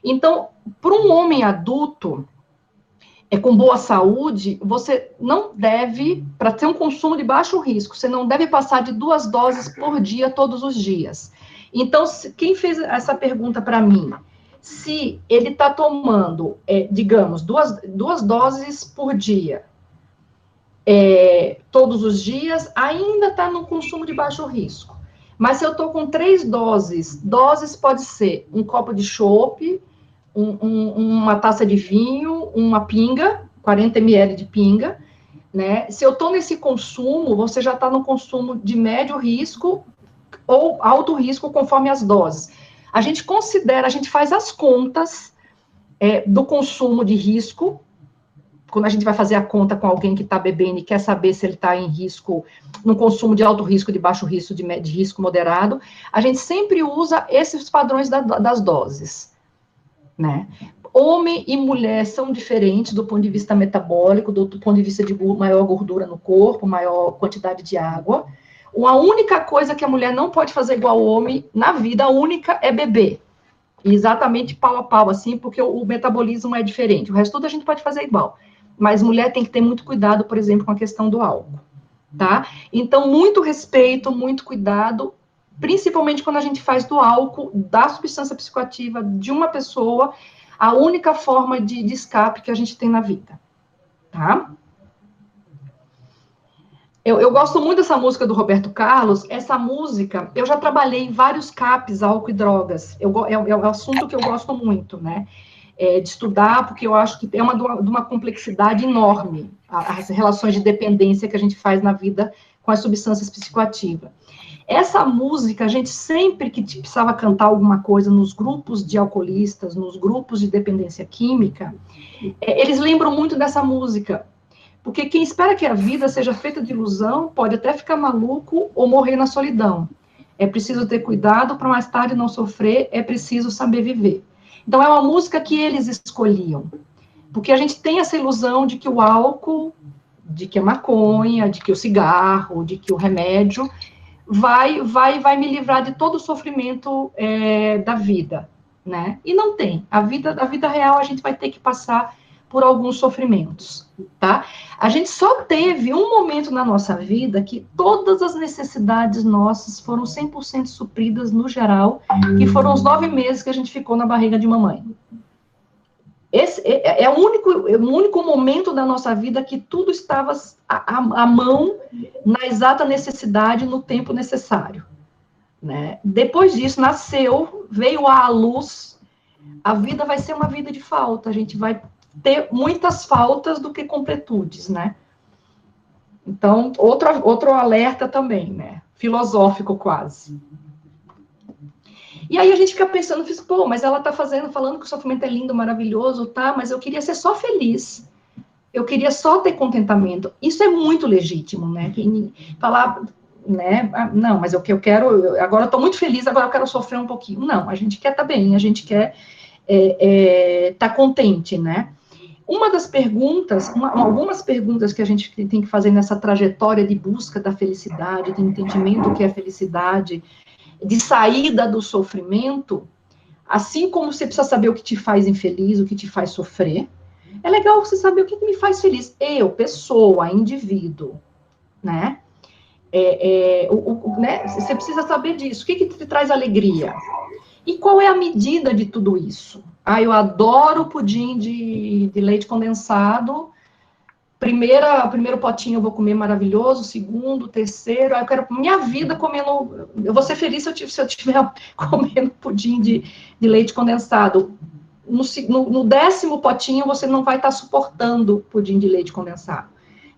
Então, para um homem adulto, com boa saúde, você não deve, para ter um consumo de baixo risco, você não deve passar de 2 doses por dia, todos os dias. Então, quem fez essa pergunta para mim, se ele está tomando, digamos, duas doses por dia, todos os dias, ainda está no consumo de baixo risco. Mas se eu estou com 3 doses pode ser um copo de chopp, uma taça de vinho, uma pinga, 40 ml de pinga, né? Se eu estou nesse consumo, você já está no consumo de médio risco ou alto risco, conforme as doses. A gente faz as contas do consumo de risco, quando a gente vai fazer a conta com alguém que está bebendo e quer saber se ele está em risco, no consumo de alto risco, de baixo risco, de risco moderado, a gente sempre usa esses padrões das doses, né? Homem e mulher são diferentes do ponto de vista metabólico, do ponto de vista de maior gordura no corpo, maior quantidade de água. A única coisa que a mulher não pode fazer igual ao homem na vida, a única é beber. Exatamente pau a pau, assim, porque o metabolismo é diferente. O resto tudo a gente pode fazer igual. Mas mulher tem que ter muito cuidado, por exemplo, com a questão do álcool, tá? Então, muito respeito, muito cuidado, principalmente quando a gente faz do álcool, da substância psicoativa de uma pessoa, a única forma de escape que a gente tem na vida, tá? Eu gosto muito dessa música do Roberto Carlos. Essa música, eu já trabalhei em vários CAPs, álcool e drogas. É um assunto que eu gosto muito, né? De estudar, porque eu acho que é de uma complexidade enorme, as relações de dependência que a gente faz na vida com as substâncias psicoativas. Essa música, a gente sempre que precisava cantar alguma coisa nos grupos de alcoolistas, nos grupos de dependência química, eles lembram muito dessa música, porque quem espera que a vida seja feita de ilusão pode até ficar maluco ou morrer na solidão. É preciso ter cuidado para mais tarde não sofrer, é preciso saber viver. Então, é uma música que eles escolhiam, porque a gente tem essa ilusão de que o álcool, de que a maconha, de que o cigarro, de que o remédio vai me livrar de todo o sofrimento da vida, né? E não tem. A vida real, a gente vai ter que passar por alguns sofrimentos, tá? A gente só teve um momento na nossa vida que todas as necessidades nossas foram 100% supridas no geral, que foram os 9 meses que a gente ficou na barriga de mamãe. Esse é o único momento da nossa vida que tudo estava à mão, na exata necessidade, no tempo necessário, né? Depois disso, nasceu, veio à luz, a vida vai ser uma vida de falta, a gente vai ter muitas faltas do que completudes, né? Então, outro alerta também, né? Filosófico quase. E aí a gente fica pensando, pô, mas ela tá falando que o sofrimento é lindo, maravilhoso, tá? Mas eu queria ser só feliz. Eu queria só ter contentamento. Isso é muito legítimo, né? Falar, né? Não, mas o que eu quero, agora eu tô muito feliz, agora eu quero sofrer um pouquinho. Não, a gente quer estar bem, a gente quer tá contente, né? Uma das perguntas, algumas perguntas que a gente tem que fazer nessa trajetória de busca da felicidade, de entendimento do que é felicidade, de saída do sofrimento, assim como você precisa saber o que te faz infeliz, o que te faz sofrer, é legal você saber o que me faz feliz. Eu, pessoa, indivíduo, né? Né? Você precisa saber disso. O que te traz alegria? E qual é a medida de tudo isso? Eu adoro pudim de leite condensado. Primeiro potinho eu vou comer maravilhoso, segundo, terceiro, eu quero minha vida comendo, eu vou ser feliz se eu estiver comendo pudim de leite condensado. No 10º potinho você não vai estar suportando pudim de leite condensado.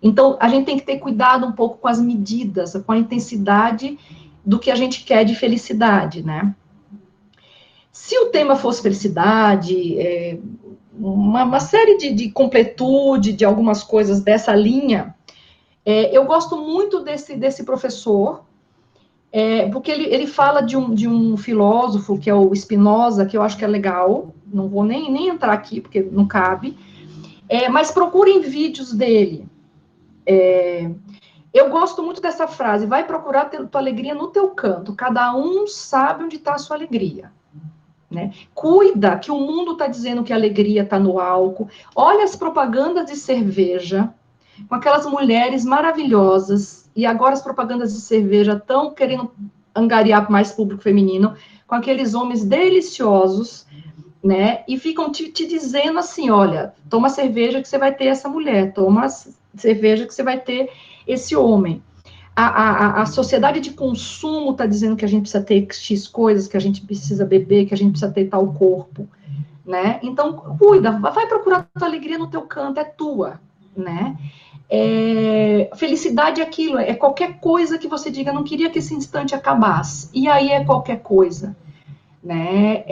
Então, a gente tem que ter cuidado um pouco com as medidas, com a intensidade do que a gente quer de felicidade, né? Se o tema fosse felicidade, uma série de completude, de algumas coisas dessa linha. Eu gosto muito desse professor, porque ele fala de um filósofo, que é o Spinoza, que eu acho que é legal, não vou nem entrar aqui, porque não cabe, mas procurem vídeos dele. Eu gosto muito dessa frase, vai procurar tua alegria no teu canto, cada um sabe onde está a sua alegria. Né? Cuida, que o mundo está dizendo que a alegria está no álcool. Olha as propagandas de cerveja, com aquelas mulheres maravilhosas, e agora as propagandas de cerveja estão querendo angariar mais público feminino, com aqueles homens deliciosos, né? E ficam te dizendo assim, olha, toma cerveja que você vai ter essa mulher, toma cerveja que você vai ter esse homem. A sociedade de consumo está dizendo que a gente precisa ter X coisas, que a gente precisa beber, que a gente precisa ter tal corpo, né? Então, cuida, vai procurar a tua alegria no teu canto, é tua, né? Felicidade é aquilo, é qualquer coisa que você diga, não queria que esse instante acabasse, e aí é qualquer coisa, né?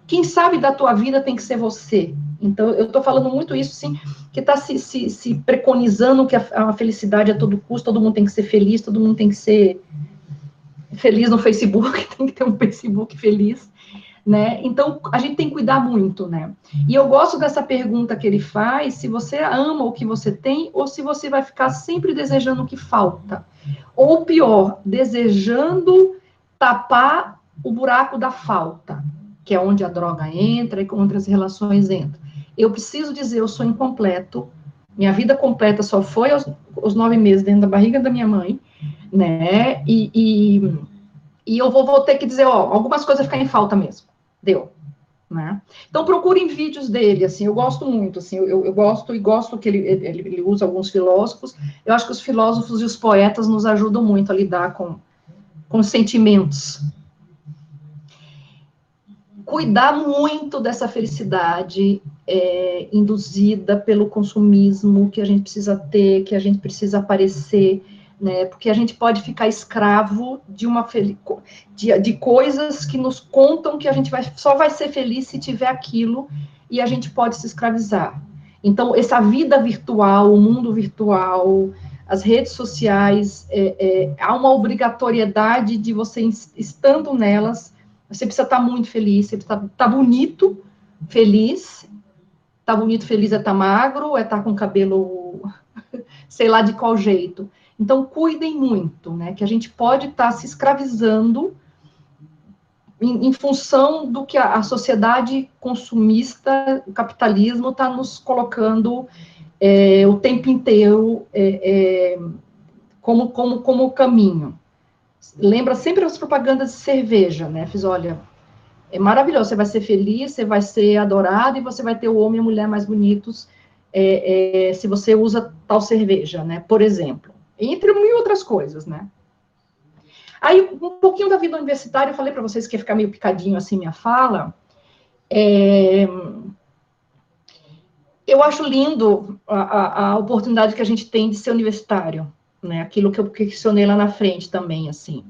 Quem sabe da tua vida tem que ser você. Então, eu estou falando muito isso, sim, que está se preconizando que a felicidade a todo custo, todo mundo tem que ser feliz, todo mundo tem que ser feliz no Facebook, tem que ter um Facebook feliz, né? Então, a gente tem que cuidar muito, né? E eu gosto dessa pergunta que ele faz, se você ama o que você tem, ou se você vai ficar sempre desejando o que falta. Ou pior, desejando tapar o buraco da falta, que é onde a droga entra e onde as relações entram. Eu preciso dizer, eu sou incompleto, minha vida completa só foi aos 9 meses dentro da barriga da minha mãe, né? E eu vou ter que dizer, algumas coisas ficam em falta mesmo. Deu. Né? Então, procurem vídeos dele, assim, eu gosto muito, assim, eu gosto que ele usa alguns filósofos, eu acho que os filósofos e os poetas nos ajudam muito a lidar com os sentimentos. Cuidar muito dessa felicidade induzida pelo consumismo que a gente precisa ter, que a gente precisa aparecer, né? Porque a gente pode ficar escravo de coisas que nos contam que a gente só vai ser feliz se tiver aquilo, e a gente pode se escravizar. Então, essa vida virtual, o mundo virtual, as redes sociais, há uma obrigatoriedade de você, estando nelas, você precisa estar muito feliz, você precisa estar bonito, feliz. Estar bonito, feliz é estar magro, é estar com cabelo, sei lá de qual jeito. Então, cuidem muito, né? Que a gente pode estar se escravizando em função do que a sociedade consumista, o capitalismo, está nos colocando o tempo inteiro como caminho. Lembra sempre as propagandas de cerveja, né? Olha, é maravilhoso, você vai ser feliz, você vai ser adorado, e você vai ter o homem e a mulher mais bonitos, se você usa tal cerveja, né, por exemplo, entre mil outras coisas, né. Aí, um pouquinho da vida universitária, eu falei para vocês que ia ficar meio picadinho assim minha fala. Eu acho lindo a oportunidade que a gente tem de ser universitário, né? Aquilo que eu questionei lá na frente também, assim.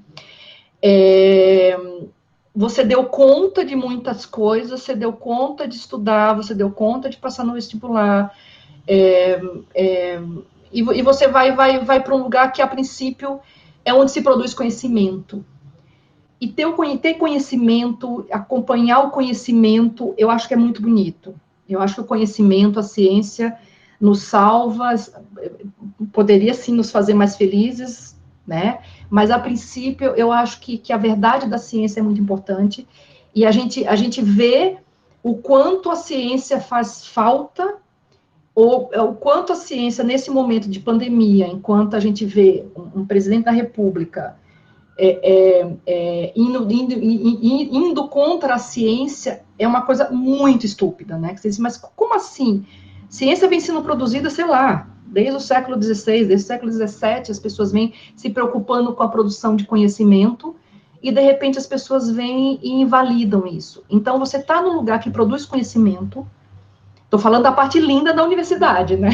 Você deu conta de muitas coisas, você deu conta de estudar, você deu conta de passar no vestibular, e você vai para um lugar que, a princípio, é onde se produz conhecimento. E ter conhecimento, acompanhar o conhecimento, eu acho que é muito bonito. Eu acho que o conhecimento, a ciência, nos salva, poderia sim nos fazer mais felizes, né? Mas, a princípio, eu acho que a verdade da ciência é muito importante, e a gente vê o quanto a ciência faz falta, ou o quanto a ciência, nesse momento de pandemia, enquanto a gente vê um presidente da República indo contra a ciência, é uma coisa muito estúpida, né? Você diz, mas como assim? Ciência vem sendo produzida, sei lá, desde o século XVI, desde o século XVII, as pessoas vêm se preocupando com a produção de conhecimento, e, de repente, as pessoas vêm e invalidam isso. Então, você está num lugar que produz conhecimento. Estou falando da parte linda da universidade, né?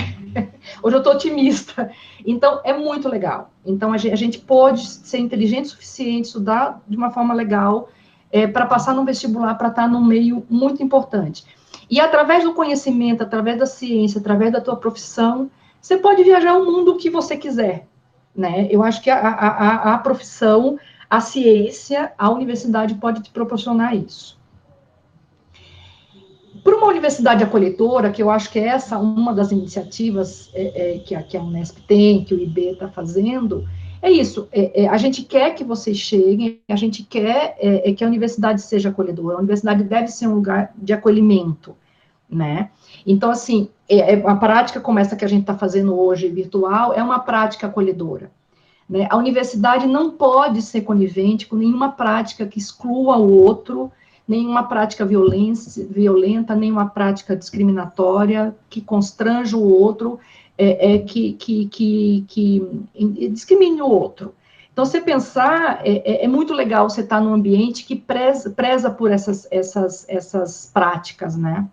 Hoje eu estou otimista. Então, é muito legal. Então, a gente pode ser inteligente o suficiente, estudar de uma forma legal, para passar no vestibular, para estar num meio muito importante. E, através do conhecimento, através da ciência, através da tua profissão, você pode viajar o mundo que você quiser, né? Eu acho que a profissão, a ciência, a universidade pode te proporcionar isso. Para uma universidade acolhedora, que eu acho que é essa uma das iniciativas que a Unesp tem, que o IB está fazendo, é isso. A gente quer que vocês cheguem, a gente quer que a universidade seja acolhedora. A universidade deve ser um lugar de acolhimento, né? Então, assim, a prática como essa que a gente está fazendo hoje, virtual, é uma prática acolhedora, né? A universidade não pode ser conivente com nenhuma prática que exclua o outro, nenhuma prática violenta, nenhuma prática discriminatória, que constrange o outro, que discrimine o outro. Então, você pensar, é muito legal você estar num ambiente que preza por essas práticas, né?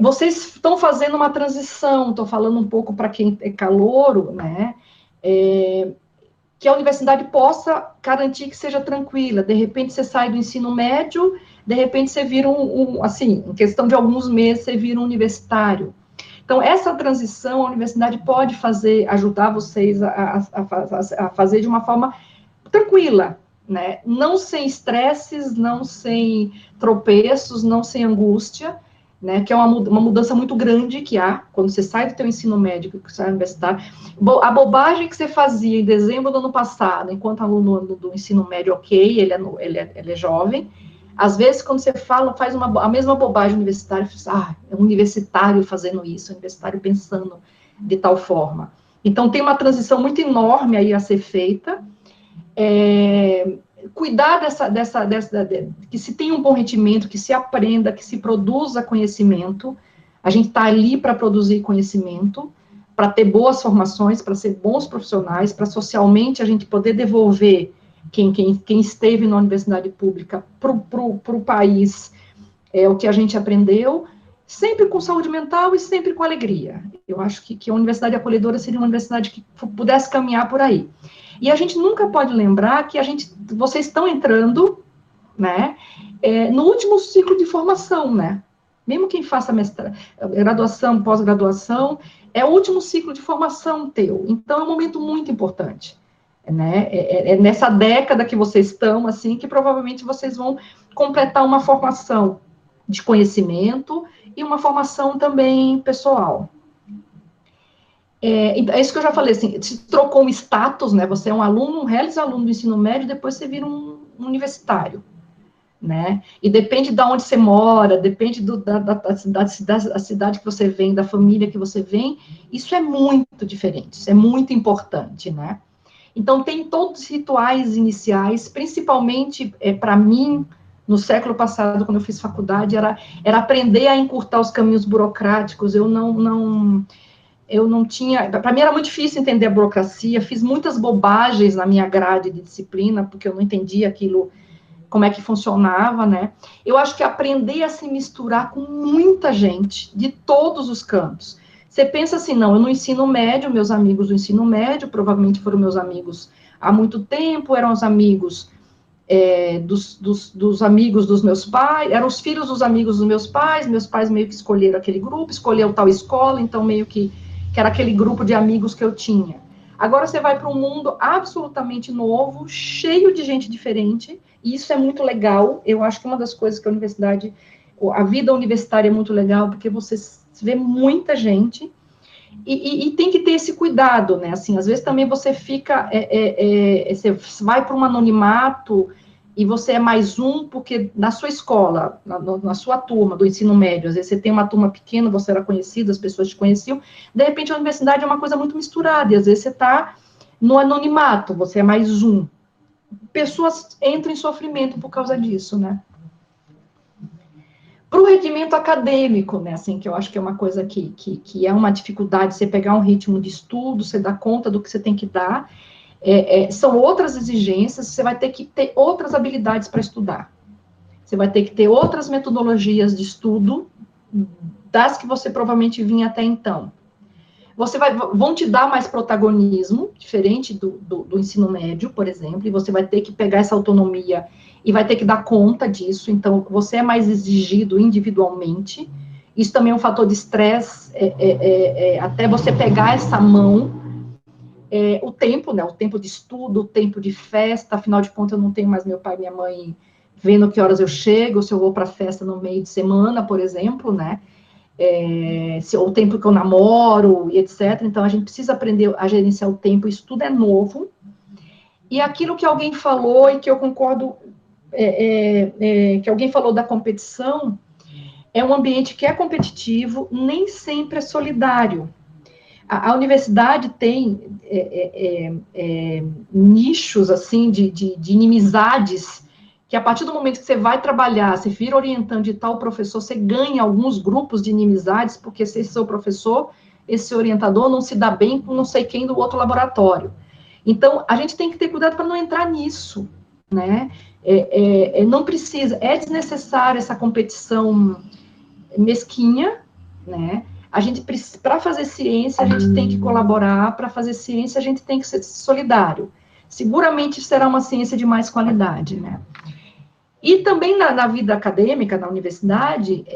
Vocês estão fazendo uma transição, estou falando um pouco para quem é calouro, né? Que a universidade possa garantir que seja tranquila. De repente, você sai do ensino médio, de repente, você vira assim, em questão de alguns meses, você vira um universitário. Então, essa transição, a universidade pode ajudar vocês a fazer de uma forma tranquila, né? Não sem estresses, não sem tropeços, não sem angústia, né, que é uma mudança muito grande que há, quando você sai do teu ensino médio, que você sai universitário. A bobagem que você fazia em dezembro do ano passado, enquanto aluno do ensino médio, ok, ele é jovem, às vezes, quando você faz a mesma bobagem universitária, você diz, é um universitário fazendo isso, um universitário pensando de tal forma. Então, tem uma transição muito enorme aí a ser feita, cuidar que se tenha um bom rendimento, que se aprenda, que se produza conhecimento. A gente está ali para produzir conhecimento, para ter boas formações, para ser bons profissionais, para socialmente a gente poder devolver quem esteve na universidade pública para o país o que a gente aprendeu, sempre com saúde mental e sempre com alegria. Eu acho que a universidade acolhedora seria uma universidade que pudesse caminhar por aí. E a gente nunca pode lembrar que vocês estão entrando, né, no último ciclo de formação, né? Mesmo quem faça graduação, pós-graduação, é o último ciclo de formação teu. Então, é um momento muito importante, né? É nessa década que vocês estão, assim, que provavelmente vocês vão completar uma formação de conhecimento e uma formação também pessoal. É isso que eu já falei, assim, se trocou um status, né, você é um aluno, um reles aluno do ensino médio, depois você vira um universitário, né, e depende de onde você mora, depende da cidade que você vem, da família que você vem, isso é muito diferente, isso é muito importante, né. Então, tem todos os rituais iniciais, principalmente, para mim, no século passado, quando eu fiz faculdade, era aprender a encurtar os caminhos burocráticos. Eu não tinha, para mim era muito difícil entender a burocracia, fiz muitas bobagens na minha grade de disciplina, porque eu não entendia aquilo, como é que funcionava, né? Eu acho que aprender a se misturar com muita gente, de todos os cantos. Você pensa assim, não, eu no ensino médio, meus amigos do ensino médio, provavelmente foram meus amigos há muito tempo, eram os amigos dos amigos dos meus pais, eram os filhos dos amigos dos meus pais meio que escolheram aquele grupo, escolheu tal escola, então meio que era aquele grupo de amigos que eu tinha. Agora você vai para um mundo absolutamente novo, cheio de gente diferente, e isso é muito legal. Eu acho que uma das coisas que a vida universitária é muito legal, porque você vê muita gente, e tem que ter esse cuidado, né? Assim, às vezes também você fica, você vai para um anonimato e você é mais um, porque na sua escola, na sua turma do ensino médio, às vezes você tem uma turma pequena, você era conhecido, as pessoas te conheciam, de repente a universidade é uma coisa muito misturada, e às vezes você está no anonimato, você é mais um. Pessoas entram em sofrimento por causa disso, né? Para o rendimento acadêmico, né, assim, que eu acho que é uma coisa que é uma dificuldade, você pegar um ritmo de estudo, você dar conta do que você tem que dar, são outras exigências, você vai ter que ter outras habilidades para estudar, você vai ter que ter outras metodologias de estudo, das que você provavelmente vinha até então. Vão te dar mais protagonismo, diferente do ensino médio, por exemplo, e você vai ter que pegar essa autonomia e vai ter que dar conta disso, então você é mais exigido individualmente, isso também é um fator de estresse, até você pegar essa mão, o tempo, né, o tempo de estudo, o tempo de festa, afinal de contas eu não tenho mais meu pai e minha mãe vendo que horas eu chego, se eu vou para a festa no meio de semana, por exemplo, né, o tempo que eu namoro, e etc. Então, a gente precisa aprender a gerenciar o tempo, isso tudo é novo. E aquilo que alguém falou, e que eu concordo, que alguém falou da competição, é um ambiente que é competitivo, nem sempre é solidário. A universidade tem nichos, assim, de inimizades, que a partir do momento que você vai trabalhar, você vira orientando de tal professor, você ganha alguns grupos de inimizades, porque se esse seu professor, esse orientador não se dá bem com não sei quem do outro laboratório. Então, a gente tem que ter cuidado para não entrar nisso, né? Não precisa, é desnecessária essa competição mesquinha, né? A gente, para fazer ciência, a gente tem que colaborar, para fazer ciência, a gente tem que ser solidário. Seguramente será uma ciência de mais qualidade, né? E também na vida acadêmica, na universidade,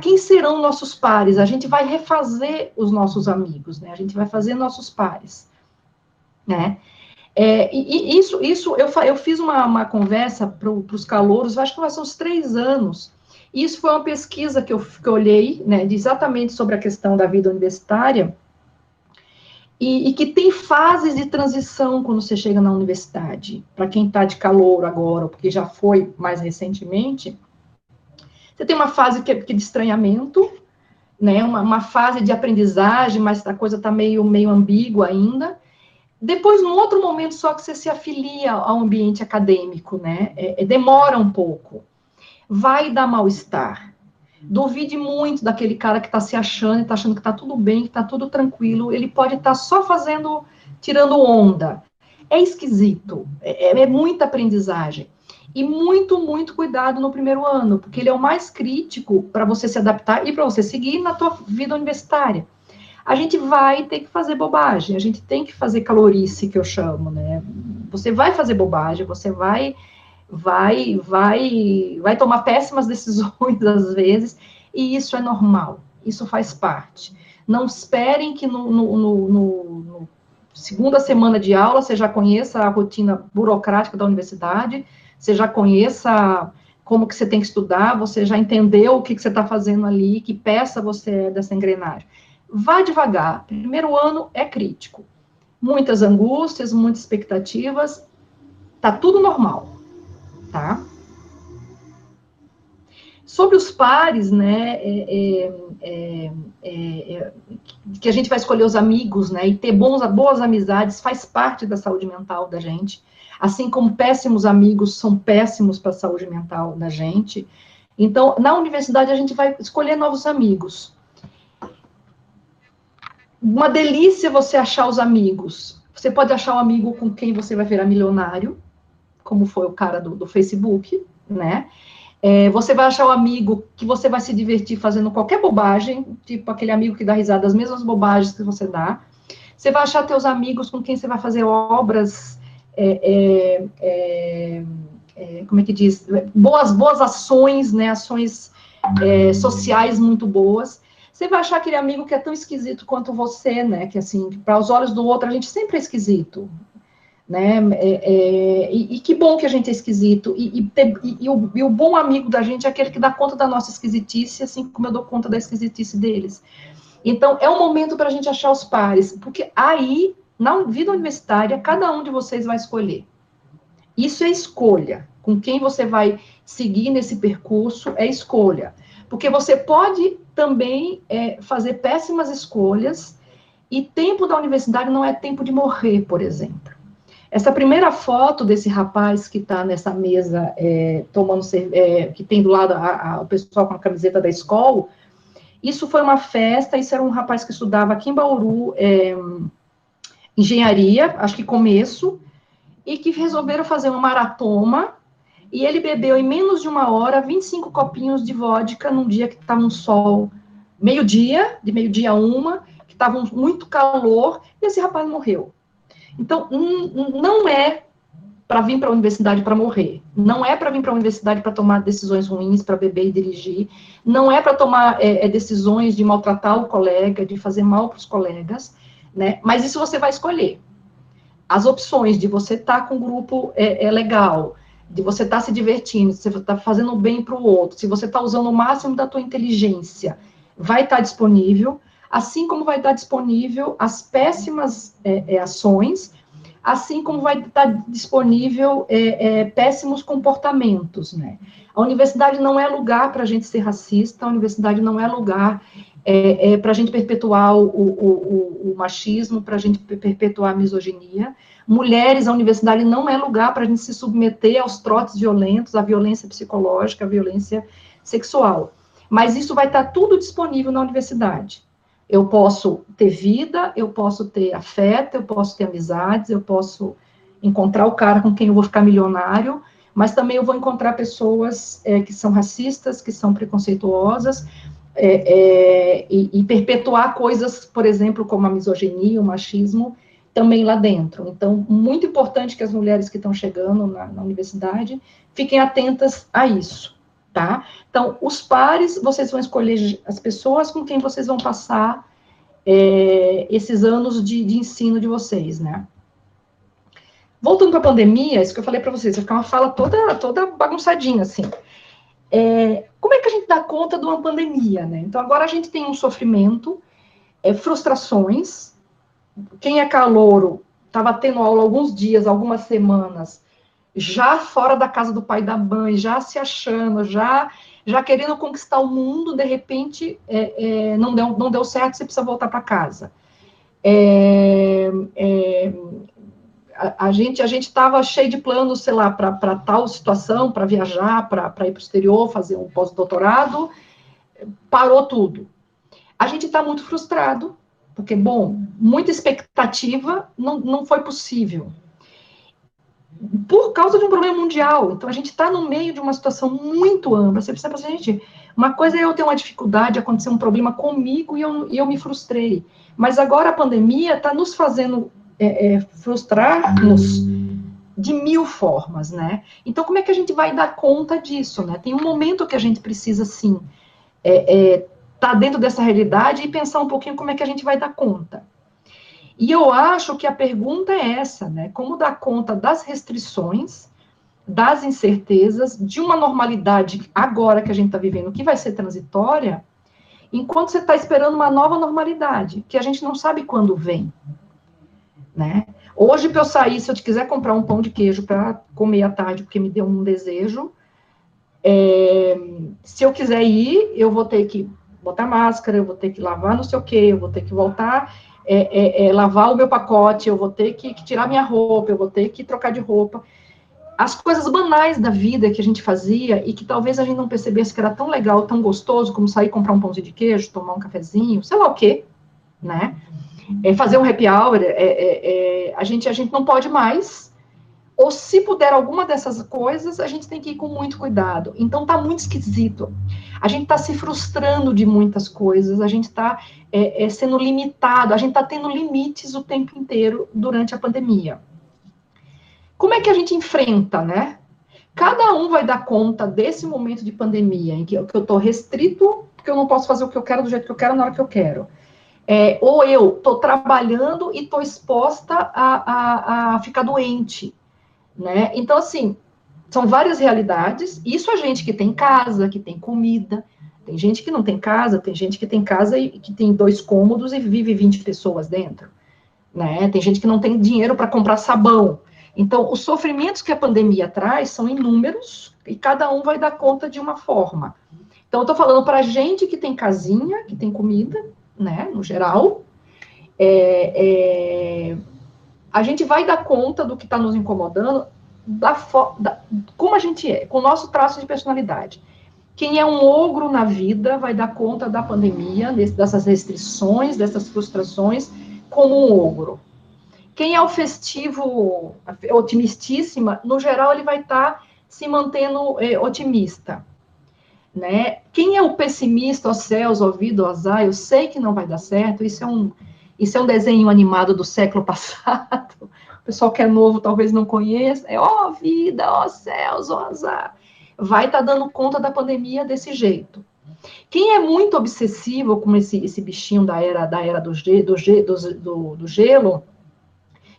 quem serão nossos pares? A gente vai refazer os nossos amigos, né? A gente vai fazer nossos pares, né? Eu fiz uma conversa para os calouros, acho que faz uns 3 anos. Isso foi uma pesquisa que eu olhei, né, exatamente sobre a questão da vida universitária, e que tem fases de transição quando você chega na universidade. Para quem está de calouro agora, porque já foi mais recentemente, você tem uma fase que é de estranhamento, né, uma fase de aprendizagem, mas a coisa está meio ambígua ainda. Depois, num outro momento, só que você se afilia ao ambiente acadêmico, né, demora um pouco. Vai dar mal-estar. Duvide muito daquele cara que está se achando, está achando que está tudo bem, que está tudo tranquilo. Ele pode estar só tirando onda. É esquisito. É muita aprendizagem. E muito, muito cuidado no primeiro ano, porque ele é o mais crítico para você se adaptar e para você seguir na tua vida universitária. A gente vai ter que fazer bobagem, a gente tem que fazer calorice, que eu chamo, né? Você vai fazer bobagem, você vai tomar péssimas decisões às vezes, e isso é normal, isso faz parte. Não esperem que no segunda semana de aula você já conheça a rotina burocrática da universidade, você já conheça como que você tem que estudar, você já entendeu o que você está fazendo ali, que peça você é dessa engrenagem. Vá devagar, primeiro ano é crítico. Muitas angústias, muitas expectativas, tá tudo normal. Tá? Sobre os pares, né, que a gente vai escolher os amigos, né, e ter boas amizades faz parte da saúde mental da gente. assim como péssimos amigos são péssimos para a saúde mental da gente. Então, na universidade, a gente vai escolher novos amigos. Uma delícia você achar os amigos. Você pode achar um amigo com quem você vai virar milionário, como foi o cara do Facebook, né? Você vai achar um amigo que você vai se divertir fazendo qualquer bobagem, tipo aquele amigo que dá risada das mesmas bobagens que você dá. Você vai achar teus amigos com quem você vai fazer obras, como é que diz? Boas ações, né? Ações sociais muito boas. Você vai achar aquele amigo que é tão esquisito quanto você, né? Que, assim, para os olhos do outro, a gente sempre é esquisito, né? E que bom que a gente é esquisito. E o bom amigo da gente é aquele que dá conta da nossa esquisitice, assim como eu dou conta da esquisitice deles. Então, é um momento para a gente achar os pares, porque aí, na vida universitária, cada um de vocês vai escolher. Isso é escolha. Com quem você vai seguir nesse percurso é escolha. Porque você pode também fazer péssimas escolhas, e tempo da universidade não é tempo de morrer, por exemplo. Essa primeira foto desse rapaz que está nessa mesa, que tem do lado o pessoal com a camiseta da escola, isso foi uma festa, isso era um rapaz que estudava aqui em Bauru, engenharia, acho que começo, e que resolveram fazer uma maratona, e ele bebeu em menos de 1 hora 25 copinhos de vodka num dia que estava um sol, de meio-dia a 1, que estava muito calor, e esse rapaz morreu. Então, não é para vir para a universidade para morrer, não é para vir para a universidade para tomar decisões ruins, para beber e dirigir, não é para tomar decisões de maltratar o colega, de fazer mal para os colegas, né? Mas isso você vai escolher. As opções de você estar com um grupo legal, de você estar se divertindo, se você está fazendo bem para o outro, se você está usando o máximo da tua inteligência, vai estar disponível, assim como vai estar disponível as péssimas ações, assim como vai estar disponível péssimos comportamentos, né? A universidade não é lugar para a gente ser racista, a universidade não é lugar para a gente perpetuar o machismo, para a gente perpetuar a misoginia. Mulheres, a universidade não é lugar para a gente se submeter aos trotes violentos, à violência psicológica, à violência sexual. Mas isso vai estar tudo disponível na universidade. Eu posso ter vida, eu posso ter afeto, eu posso ter amizades, eu posso encontrar o cara com quem eu vou ficar milionário, mas também eu vou encontrar pessoas que são racistas, que são preconceituosas, e perpetuar coisas, por exemplo, como a misoginia, o machismo, também lá dentro. Então, muito importante que as mulheres que estão chegando na universidade fiquem atentas a isso, tá? Então, os pares, vocês vão escolher as pessoas com quem vocês vão passar esses anos de ensino de vocês, né? Voltando para a pandemia, isso que eu falei para vocês, vai ficar uma fala toda bagunçadinha, assim. Como é que a gente dá conta de uma pandemia, né? Então, agora a gente tem um sofrimento, frustrações. Quem é calouro, estava tendo aula alguns dias, algumas semanas, já fora da casa do pai e da mãe, já se achando, já querendo conquistar o mundo, de repente, não deu certo, você precisa voltar para casa. A gente estava cheio de planos, sei lá, para tal situação, para viajar, para ir para o exterior, fazer um pós-doutorado, parou tudo. A gente está muito frustrado, porque, bom, muita expectativa não foi possível. Por causa de um problema mundial. Então, a gente está no meio de uma situação muito ampla. Você precisa pensar, gente, uma coisa é eu ter uma dificuldade, acontecer um problema comigo e eu me frustrei. Mas agora a pandemia está nos fazendo frustrar-nos de 1000 formas, né? Então, como é que a gente vai dar conta disso, né? Tem um momento que a gente precisa, sim, estar dentro dessa realidade e pensar um pouquinho como é que a gente vai dar conta. E eu acho que a pergunta é essa, né? Como dar conta das restrições, das incertezas, de uma normalidade agora que a gente está vivendo, que vai ser transitória, enquanto você está esperando uma nova normalidade, que a gente não sabe quando vem, né? Hoje, para eu sair, se eu quiser comprar um pão de queijo para comer à tarde, porque me deu um desejo, se eu quiser ir, eu vou ter que botar máscara, eu vou ter que lavar não sei o quê, eu vou ter que voltar lavar o meu pacote, eu vou ter que tirar minha roupa, eu vou ter que trocar de roupa. As coisas banais da vida que a gente fazia e que talvez a gente não percebesse que era tão legal, tão gostoso, como sair comprar um pãozinho de queijo, tomar um cafezinho, sei lá o quê, né? Fazer um happy hour, a gente não pode mais, ou se puder alguma dessas coisas, a gente tem que ir com muito cuidado. Então, tá muito esquisito. A gente tá se frustrando de muitas coisas, a gente tá sendo limitado, a gente tá tendo limites o tempo inteiro durante a pandemia. Como é que a gente enfrenta, né? Cada um vai dar conta desse momento de pandemia, em que eu tô restrito, porque eu não posso fazer o que eu quero do jeito que eu quero, na hora que eu quero. Ou eu tô trabalhando e tô exposta a ficar doente, né? Então, assim, são várias realidades. Isso a gente que tem casa, que tem comida. Tem gente que não tem casa, tem gente que tem casa e que tem 2 cômodos e vive 20 pessoas dentro, né? Tem gente que não tem dinheiro para comprar sabão. Então, os sofrimentos que a pandemia traz são inúmeros e cada um vai dar conta de uma forma. Então, eu estou falando para a gente que tem casinha, que tem comida, né, no geral, a gente vai dar conta do que está nos incomodando, como a gente é, com o nosso traço de personalidade. Quem é um ogro na vida vai dar conta da pandemia, dessas restrições, dessas frustrações, como um ogro. Quem é o festivo, otimistíssima, no geral, ele vai estar se mantendo otimista, né? Quem é o pessimista, ó céus, ó vida, ó azar, eu sei que não vai dar certo, isso é um desenho animado do século passado, o pessoal que é novo talvez não conheça, ó vida, ó céus, ó azar, vai estar dando conta da pandemia desse jeito. Quem é muito obsessivo, como esse bichinho da era do gelo,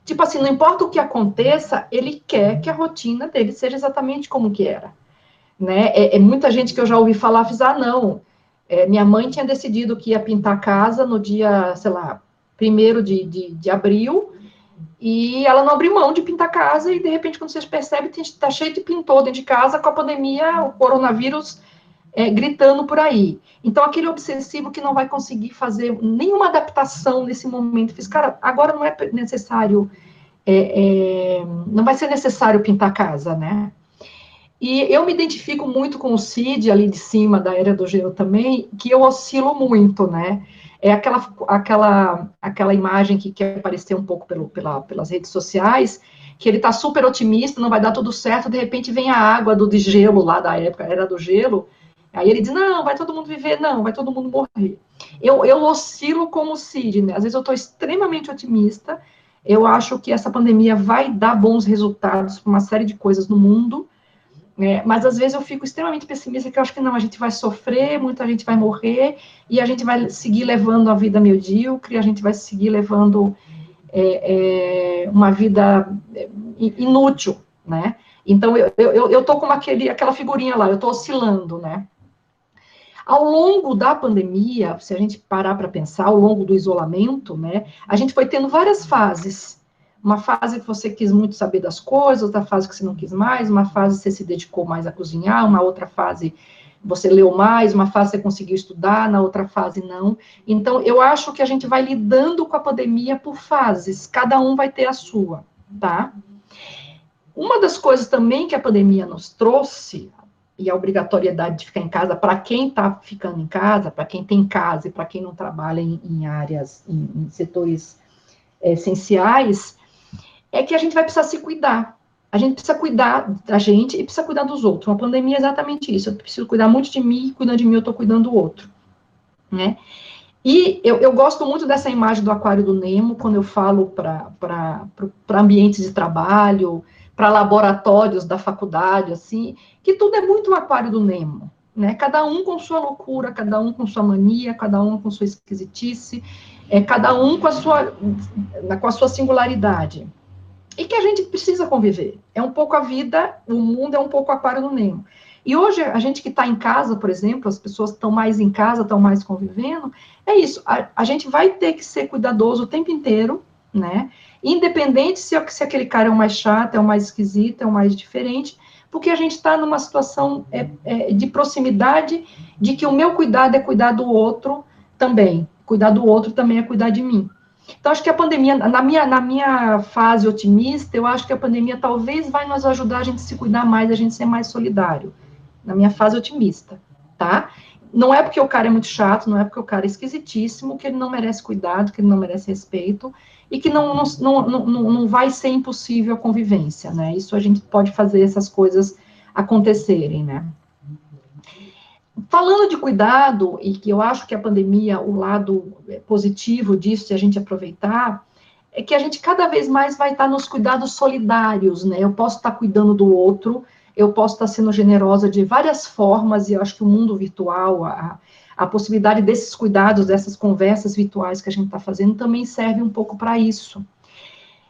tipo assim, não importa o que aconteça, ele quer que a rotina dele seja exatamente como que era, né? Muita gente que eu já ouvi falar, não, minha mãe tinha decidido que ia pintar a casa no dia, sei lá, 1º de abril, e ela não abriu mão de pintar a casa, e de repente, quando vocês percebem, tá cheio de pintor dentro de casa, com a pandemia, o coronavírus gritando por aí. Então, aquele obsessivo que não vai conseguir fazer nenhuma adaptação nesse momento, fiz, cara, agora não é necessário, não vai ser necessário pintar a casa, né? E eu me identifico muito com o Cid, ali de cima, da Era do Gelo também, que eu oscilo muito, né? É aquela imagem que apareceu um pouco pelas redes sociais, que ele tá super otimista, não vai dar tudo certo, de repente vem a água do gelo lá da época, Era do Gelo, aí ele diz, não, vai todo mundo viver, não, vai todo mundo morrer. Eu oscilo como o Cid, né? Às vezes eu estou extremamente otimista, eu acho que essa pandemia vai dar bons resultados para uma série de coisas no mundo, mas às vezes eu fico extremamente pessimista, que eu acho que não, a gente vai sofrer, muita gente vai morrer, e a gente vai seguir levando a vida medíocre, a gente vai seguir levando uma vida inútil, né? Então, eu tô com aquela figurinha lá, eu tô oscilando, né? Ao longo da pandemia, se a gente parar para pensar, ao longo do isolamento, né, a gente foi tendo várias fases. Uma fase que você quis muito saber das coisas, outra fase que você não quis mais, uma fase que você se dedicou mais a cozinhar, uma outra fase você leu mais, uma fase você conseguiu estudar, na outra fase não. Então, eu acho que a gente vai lidando com a pandemia por fases, cada um vai ter a sua, tá? Uma das coisas também que a pandemia nos trouxe, e a obrigatoriedade de ficar em casa, para quem está ficando em casa, para quem tem casa e para quem não trabalha em áreas, em setores essenciais, é que a gente vai precisar se cuidar. A gente precisa cuidar da gente e precisa cuidar dos outros. Uma pandemia é exatamente isso. Eu preciso cuidar muito de mim, e cuidando de mim eu estou cuidando do outro, né? E eu gosto muito dessa imagem do aquário do Nemo, quando eu falo para ambientes de trabalho, para laboratórios da faculdade, assim, que tudo é muito o aquário do Nemo, né? Cada um com sua loucura, cada um com sua mania, cada um com sua esquisitice, cada um com a sua singularidade. E que a gente precisa conviver. É um pouco a vida, o mundo é um pouco o aquário do Nemo. E hoje, a gente que está em casa, por exemplo, as pessoas estão mais em casa, estão mais convivendo, é isso, a gente vai ter que ser cuidadoso o tempo inteiro, né? Independente se aquele cara é o mais chato, é o mais esquisito, é o mais diferente, porque a gente está numa situação de proximidade, de que o meu cuidado é cuidar do outro também. Cuidar do outro também é cuidar de mim. Então, acho que a pandemia, na minha fase otimista, eu acho que a pandemia talvez vai nos ajudar a gente se cuidar mais, a gente ser mais solidário. Na minha fase otimista, tá? Não é porque o cara é muito chato, não é porque o cara é esquisitíssimo, que ele não merece cuidado, que ele não merece respeito, e que não vai ser impossível a convivência, né? Isso a gente pode fazer essas coisas acontecerem, né? Falando de cuidado, e que eu acho que a pandemia, o lado positivo disso, se a gente aproveitar, é que a gente cada vez mais vai estar nos cuidados solidários, né? Eu posso estar cuidando do outro, eu posso estar sendo generosa de várias formas, e eu acho que o mundo virtual, a possibilidade desses cuidados, dessas conversas virtuais que a gente está fazendo, também serve um pouco para isso.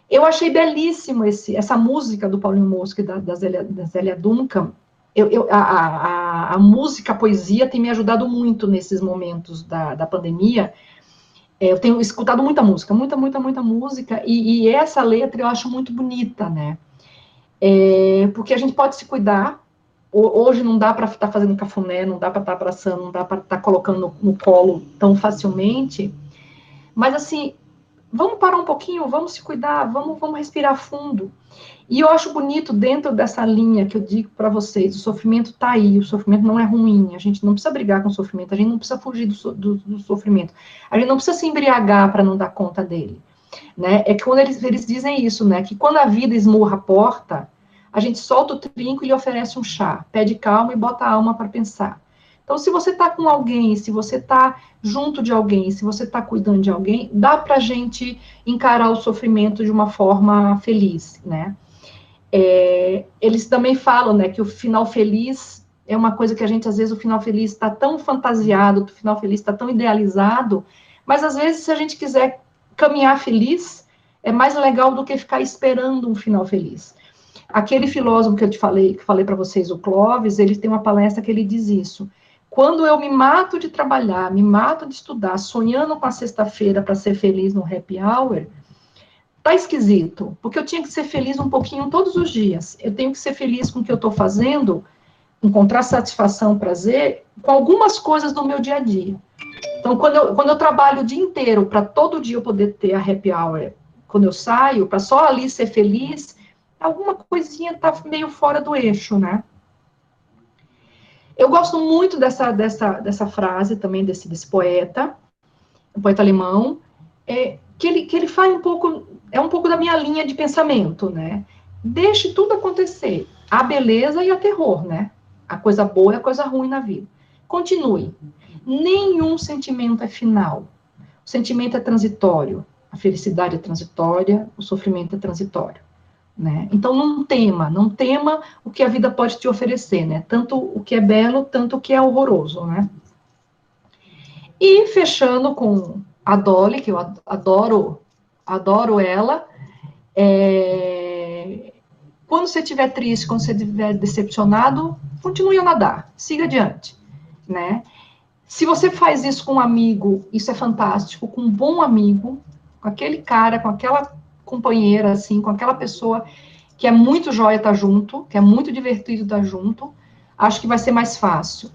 Eu achei belíssimo essa música do Paulinho Mosca e da Zélia Duncan. A música, a poesia tem me ajudado muito nesses momentos da pandemia. Eu tenho escutado muita música, muita música, e essa letra eu acho muito bonita, né? Porque a gente pode se cuidar. Hoje não dá para estar fazendo cafuné, não dá para estar abraçando, não dá para estar colocando no colo tão facilmente. Mas, assim, vamos parar um pouquinho, vamos se cuidar, vamos respirar fundo. E eu acho bonito, dentro dessa linha que eu digo para vocês, o sofrimento está aí, o sofrimento não é ruim, a gente não precisa brigar com o sofrimento, a gente não precisa fugir do sofrimento, a gente não precisa se embriagar para não dar conta dele, né? É que quando eles dizem isso, né, que quando a vida esmurra a porta, a gente solta o trinco e lhe oferece um chá, pede calma e bota a alma para pensar. Então, se você está com alguém, se você está junto de alguém, se você está cuidando de alguém, dá para a gente encarar o sofrimento de uma forma feliz, né? Eles também falam, né, que o final feliz é uma coisa que a gente, às vezes, o final feliz está tão fantasiado, o final feliz está tão idealizado, mas, às vezes, se a gente quiser caminhar feliz, é mais legal do que ficar esperando um final feliz. Aquele filósofo que eu te falei, que falei para vocês, o Clóvis, ele tem uma palestra que ele diz isso. Quando eu me mato de trabalhar, me mato de estudar, sonhando com a sexta-feira para ser feliz no happy hour, tá esquisito, porque eu tinha que ser feliz um pouquinho todos os dias. Eu tenho que ser feliz com o que eu estou fazendo, encontrar satisfação, prazer, com algumas coisas do meu dia a dia. Então, quando eu trabalho o dia inteiro para todo dia eu poder ter a happy hour, quando eu saio, para só ali ser feliz, alguma coisinha está meio fora do eixo, né? Eu gosto muito dessa frase também, desse poeta, um poeta alemão, que ele faz um pouco da minha linha de pensamento, né? Deixe tudo acontecer, a beleza e a terror, né? A coisa boa e a coisa ruim na vida. Continue. Nenhum sentimento é final. O sentimento é transitório, a felicidade é transitória, o sofrimento é transitório, né? Então não tema o que a vida pode te oferecer, né? Tanto o que é belo, tanto o que é horroroso, né? E fechando com a Dolly, que eu adoro ela. Quando você estiver triste, quando você estiver decepcionado, continue a nadar, siga adiante, né? Se você faz isso com um amigo, isso é fantástico, com um bom amigo, com aquele cara, com aquela companheira, assim, com aquela pessoa que é muito joia estar junto, que é muito divertido estar junto, acho que vai ser mais fácil.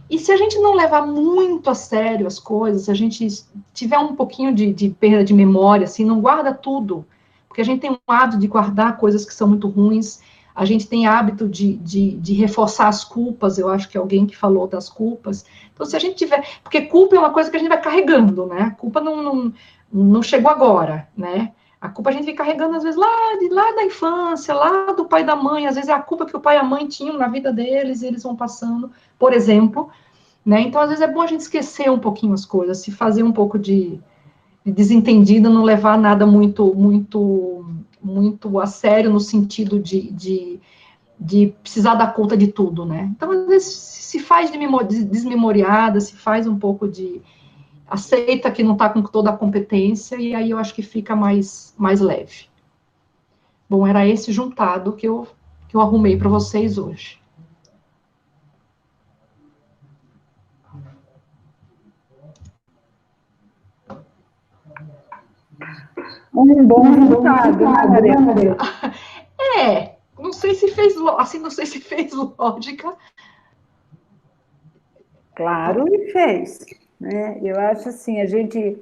E se a gente não levar muito a sério as coisas, se a gente tiver um pouquinho de perda de memória, assim, não guarda tudo, porque a gente tem um hábito de guardar coisas que são muito ruins, a gente tem hábito de reforçar as culpas, eu acho que é alguém que falou das culpas. Então, se a gente tiver... Porque culpa é uma coisa que a gente vai carregando, né? A culpa não chegou agora, né? A culpa a gente vem carregando, às vezes, lá da infância, lá do pai e da mãe, às vezes é a culpa que o pai e a mãe tinham na vida deles, e eles vão passando, por exemplo, né? Então, às vezes, é bom a gente esquecer um pouquinho as coisas, se fazer um pouco de desentendido, não levar nada muito a sério no sentido de precisar dar conta de tudo, né? Então, às vezes, se faz desmemoriada, se faz um pouco aceita que não está com toda a competência, e aí eu acho que fica mais leve. Bom, era esse juntado que eu arrumei para vocês hoje. Um bom juntado, né, Maria? Não sei se fez lógica. Claro, e fez, né? Eu acho assim, a gente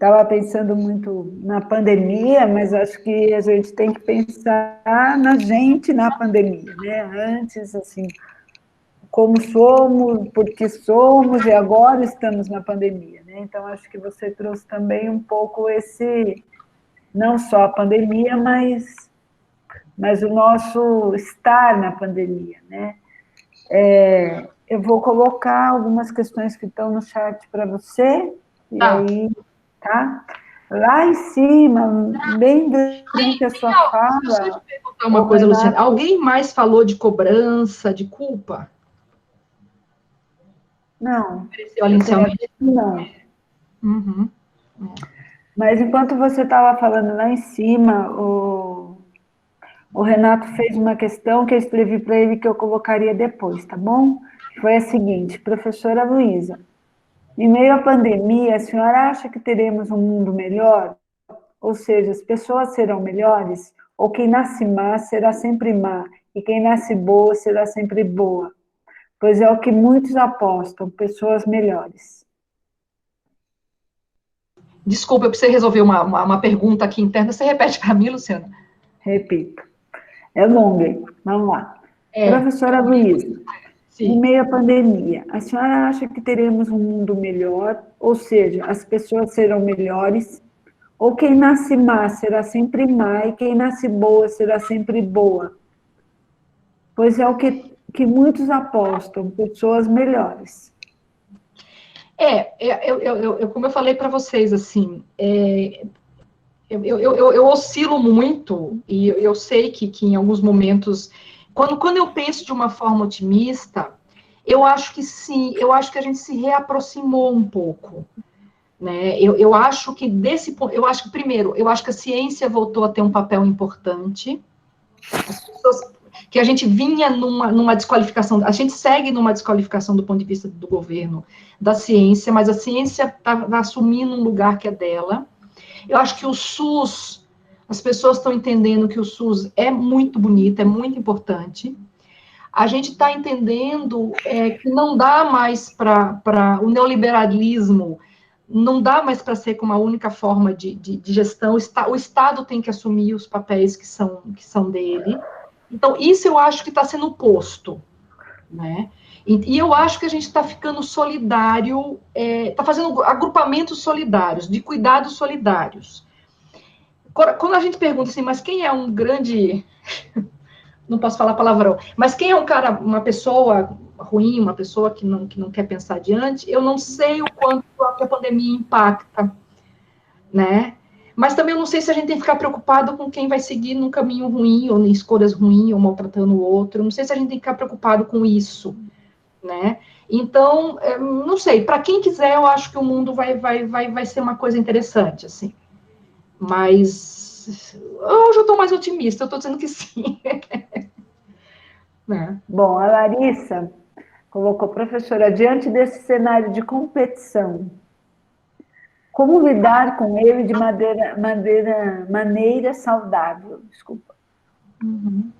estava pensando muito na pandemia, mas acho que a gente tem que pensar na gente na pandemia, né? Antes, assim, como somos, por que somos, e agora estamos na pandemia, né? Então, acho que você trouxe também um pouco esse, não só a pandemia, mas o nosso estar na pandemia, né? Eu vou colocar algumas questões que estão no chat para você, e aí, tá? Lá em cima, bem durante a sua fala... Deixa eu te perguntar uma coisa, Luciana. Alguém mais falou de cobrança, de culpa? Não. Apareceu ali inicialmente? Não. Uhum. Mas enquanto você estava falando lá em cima, o Renato fez uma questão que eu escrevi para ele que eu colocaria depois, tá bom? Foi a seguinte: professora Luísa, em meio à pandemia, a senhora acha que teremos um mundo melhor? Ou seja, as pessoas serão melhores? Ou quem nasce má será sempre má, e quem nasce boa será sempre boa? Pois é o que muitos apostam, pessoas melhores. Desculpa, eu precisei resolver uma pergunta aqui interna. Você repete para mim, Luciana? Repito. É longa, hein? Vamos lá. Professora Luísa, em meio à pandemia, a senhora acha que teremos um mundo melhor? Ou seja, as pessoas serão melhores? Ou quem nasce má será sempre má e quem nasce boa será sempre boa? Pois é o que muitos apostam, pessoas melhores. Como eu falei para vocês, assim, eu oscilo muito, e eu sei que em alguns momentos, quando eu penso de uma forma otimista, eu acho que sim, eu acho que a gente se reaproximou um pouco, né? Eu acho que desse ponto, eu acho que, primeiro, eu acho que a ciência voltou a ter um papel importante, as pessoas, que a gente vinha numa desqualificação, a gente segue numa desqualificação do ponto de vista do governo, da ciência, mas a ciência está assumindo um lugar que é dela. Eu acho que o SUS, as pessoas estão entendendo que o SUS é muito bonito, é muito importante. A gente está entendendo que não dá mais para o neoliberalismo, não dá mais para ser como a única forma de gestão. O Estado tem que assumir os papéis que são dele. Então, isso eu acho que está sendo posto, né? E eu acho que a gente está ficando solidário, está fazendo agrupamentos solidários, de cuidados solidários. Quando a gente pergunta assim, mas quem é um grande... Não posso falar palavrão, mas quem é um cara, uma pessoa ruim, uma pessoa que não quer pensar adiante, eu não sei o quanto a pandemia impacta, né? Mas também eu não sei se a gente tem que ficar preocupado com quem vai seguir num caminho ruim, ou em escolhas ruins, ou maltratando o outro. Não sei se a gente tem que ficar preocupado com isso, né? Então, não sei, para quem quiser, eu acho que o mundo vai ser uma coisa interessante, assim. Mas hoje eu estou mais otimista, eu estou dizendo que sim. Bom, a Larissa colocou, professora, diante desse cenário de competição, como lidar com ele de maneira saudável? Desculpa. Uhum.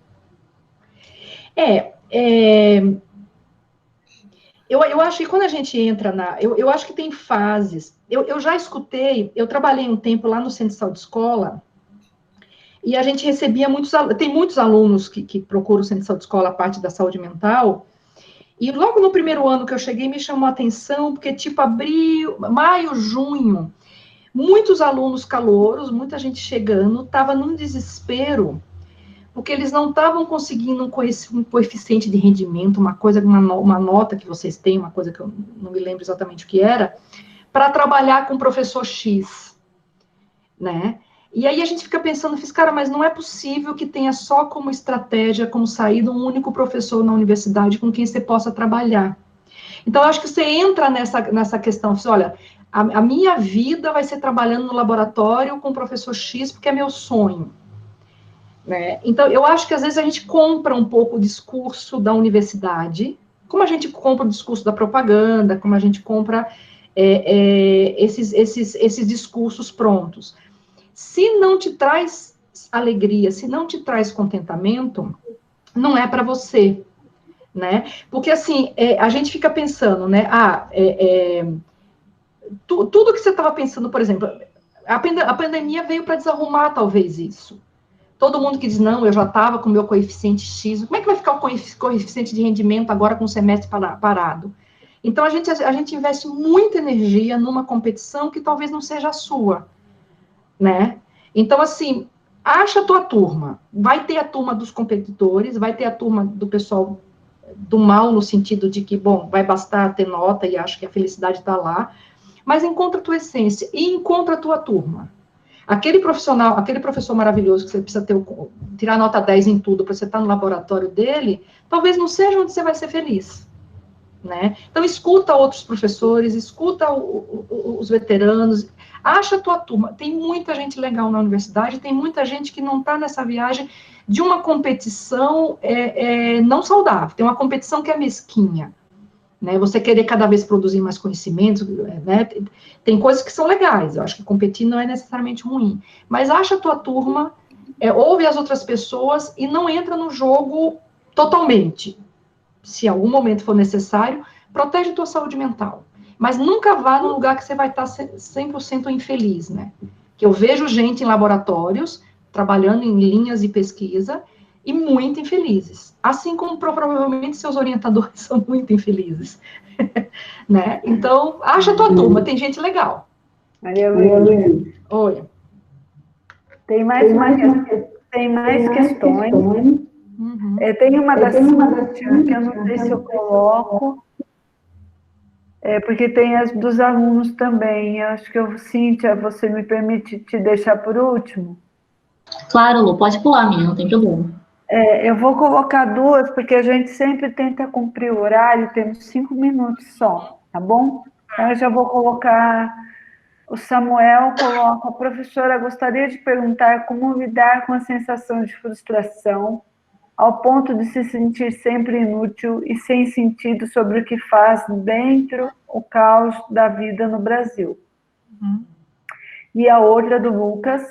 Eu acho que quando a gente entra eu acho que tem fases. Eu já escutei, eu trabalhei um tempo lá no Centro de Saúde Escola, e a gente recebia tem muitos alunos que procuram o Centro de Saúde Escola, a parte da saúde mental, e logo no primeiro ano que eu cheguei, me chamou a atenção, porque tipo maio, junho, muitos alunos calouros, muita gente chegando, estava num desespero, porque eles não estavam conseguindo um coeficiente de rendimento, uma nota que vocês têm, uma coisa que eu não me lembro exatamente o que era, para trabalhar com o professor X, né? E aí a gente fica pensando, cara, mas não é possível que tenha só como estratégia, como saída, um único professor na universidade com quem você possa trabalhar. Então, eu acho que você entra nessa questão, você, olha, a minha vida vai ser trabalhando no laboratório com o professor X, porque é meu sonho. Né? Então, eu acho que às vezes a gente compra um pouco o discurso da universidade, como a gente compra o discurso da propaganda, como a gente compra esses discursos prontos. Se não te traz alegria, se não te traz contentamento, não é para você, né? Porque, assim, a gente fica pensando, né? Tudo que você estava pensando, por exemplo, A pandemia veio para desarrumar, talvez, isso. Todo mundo que diz, não, eu já estava com o meu coeficiente X, como é que vai ficar o coeficiente de rendimento agora com o semestre parado? Então, a gente investe muita energia numa competição que talvez não seja a sua, né? Então, assim, acha a tua turma. Vai ter a turma dos competidores, vai ter a turma do pessoal do mal, no sentido de que, bom, vai bastar ter nota e acho que a felicidade está lá, mas encontra a tua essência e encontra a tua turma. Aquele profissional, aquele professor maravilhoso que você precisa tirar nota 10 em tudo para você estar no laboratório dele, talvez não seja onde você vai ser feliz, né? Então, escuta outros professores, escuta os veteranos, acha a tua turma. Tem muita gente legal na universidade, tem muita gente que não está nessa viagem de uma competição não saudável, tem uma competição que é mesquinha, né? Você querer cada vez produzir mais conhecimentos, né? Tem coisas que são legais, eu acho que competir não é necessariamente ruim, mas acha a tua turma, ouve as outras pessoas e não entra no jogo totalmente. Se em algum momento for necessário, protege a tua saúde mental. Mas nunca vá num lugar que você vai estar 100% infeliz, né? Que eu vejo gente em laboratórios, trabalhando em linhas de pesquisa, e muito infelizes. Assim como provavelmente seus orientadores são muito infelizes. Né? Então, acha a tua turma, tem gente legal. Maria Luísa. Oi. Tem mais questões. Uhum. Tem uma da Cíntia, que eu não sei se eu coloco, porque tem as dos alunos também. Eu acho que, Cíntia, você me permite te deixar por último? Claro, Lu, pode pular, minha, não tem problema. Eu vou colocar duas, porque a gente sempre tenta cumprir o horário, temos 5 minutos só, tá bom? Então, eu já vou colocar... O Samuel coloca: professora, gostaria de perguntar como lidar com a sensação de frustração ao ponto de se sentir sempre inútil e sem sentido sobre o que faz dentro o caos da vida no Brasil. Uhum. E a outra do Lucas: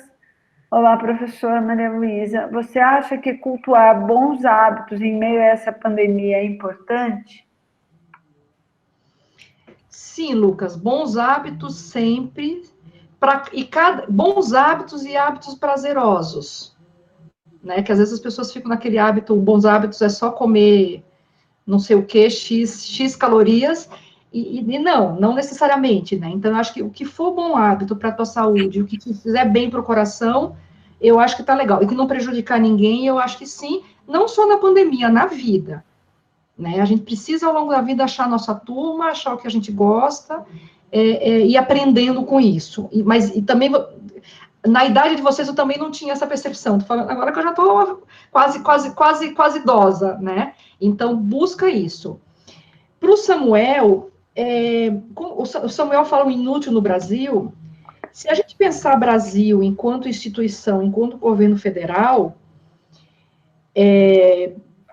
olá, professora Maria Luísa, você acha que cultuar bons hábitos em meio a essa pandemia é importante? Sim, Lucas, bons hábitos sempre, bons hábitos e hábitos prazerosos, né? Que às vezes as pessoas ficam naquele hábito, bons hábitos é só comer não sei o que, X calorias, e não necessariamente, né? Então, eu acho que o que for bom hábito para a tua saúde, o que te fizer bem para o coração, eu acho que tá legal. E que não prejudicar ninguém, eu acho que sim, não só na pandemia, na vida. Né? A gente precisa, ao longo da vida, achar a nossa turma, achar o que a gente gosta, e aprendendo com isso. Mas também, na idade de vocês, eu também não tinha essa percepção. Tô falando agora que eu já estou quase idosa, né? Então, busca isso. Para o Samuel, o Samuel fala o inútil no Brasil. Se a gente pensar Brasil enquanto instituição, enquanto governo federal,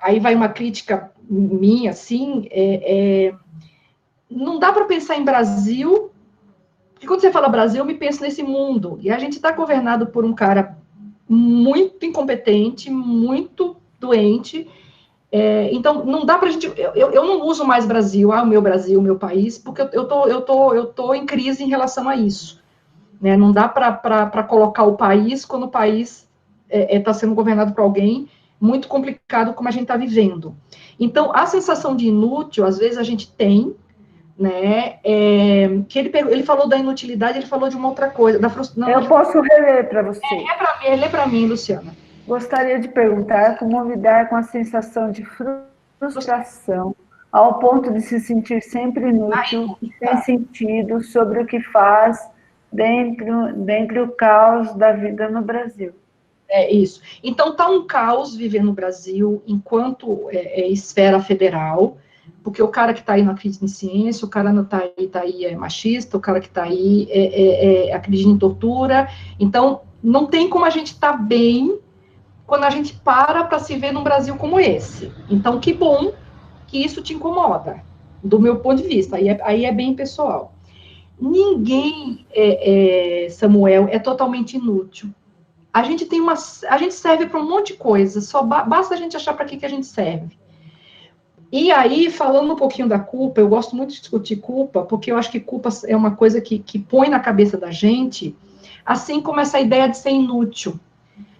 aí vai uma crítica minha, assim, não dá para pensar em Brasil, porque quando você fala Brasil, eu me penso nesse mundo, e a gente está governado por um cara muito incompetente, muito doente, então não dá para a gente, eu não uso mais Brasil, o meu país, porque eu tô em crise em relação a isso, né? Não dá para colocar o país quando o país está sendo governado por alguém muito complicado como a gente está vivendo. Então, a sensação de inútil, às vezes a gente tem, né? Que ele falou da inutilidade, ele falou de uma outra coisa. Eu posso reler para você. Lê para mim, Luciana. Gostaria de perguntar como lidar com a sensação de frustração ao ponto de se sentir sempre inútil e sem sentido sobre o que faz dentro o caos da vida no Brasil. É isso. Então, está um caos viver no Brasil enquanto esfera federal, porque o cara que está aí não acredita em ciência, o cara que está aí é machista, o cara que está aí acredita em tortura. Então, não tem como a gente estar bem quando a gente para se ver num Brasil como esse. Então, que bom que isso te incomoda, do meu ponto de vista. Aí é bem pessoal. Ninguém, Samuel, é totalmente inútil. A gente serve para um monte de coisa, só basta a gente achar para que a gente serve. E aí, falando um pouquinho da culpa, eu gosto muito de discutir culpa, porque eu acho que culpa é uma coisa que põe na cabeça da gente assim como essa ideia de ser inútil.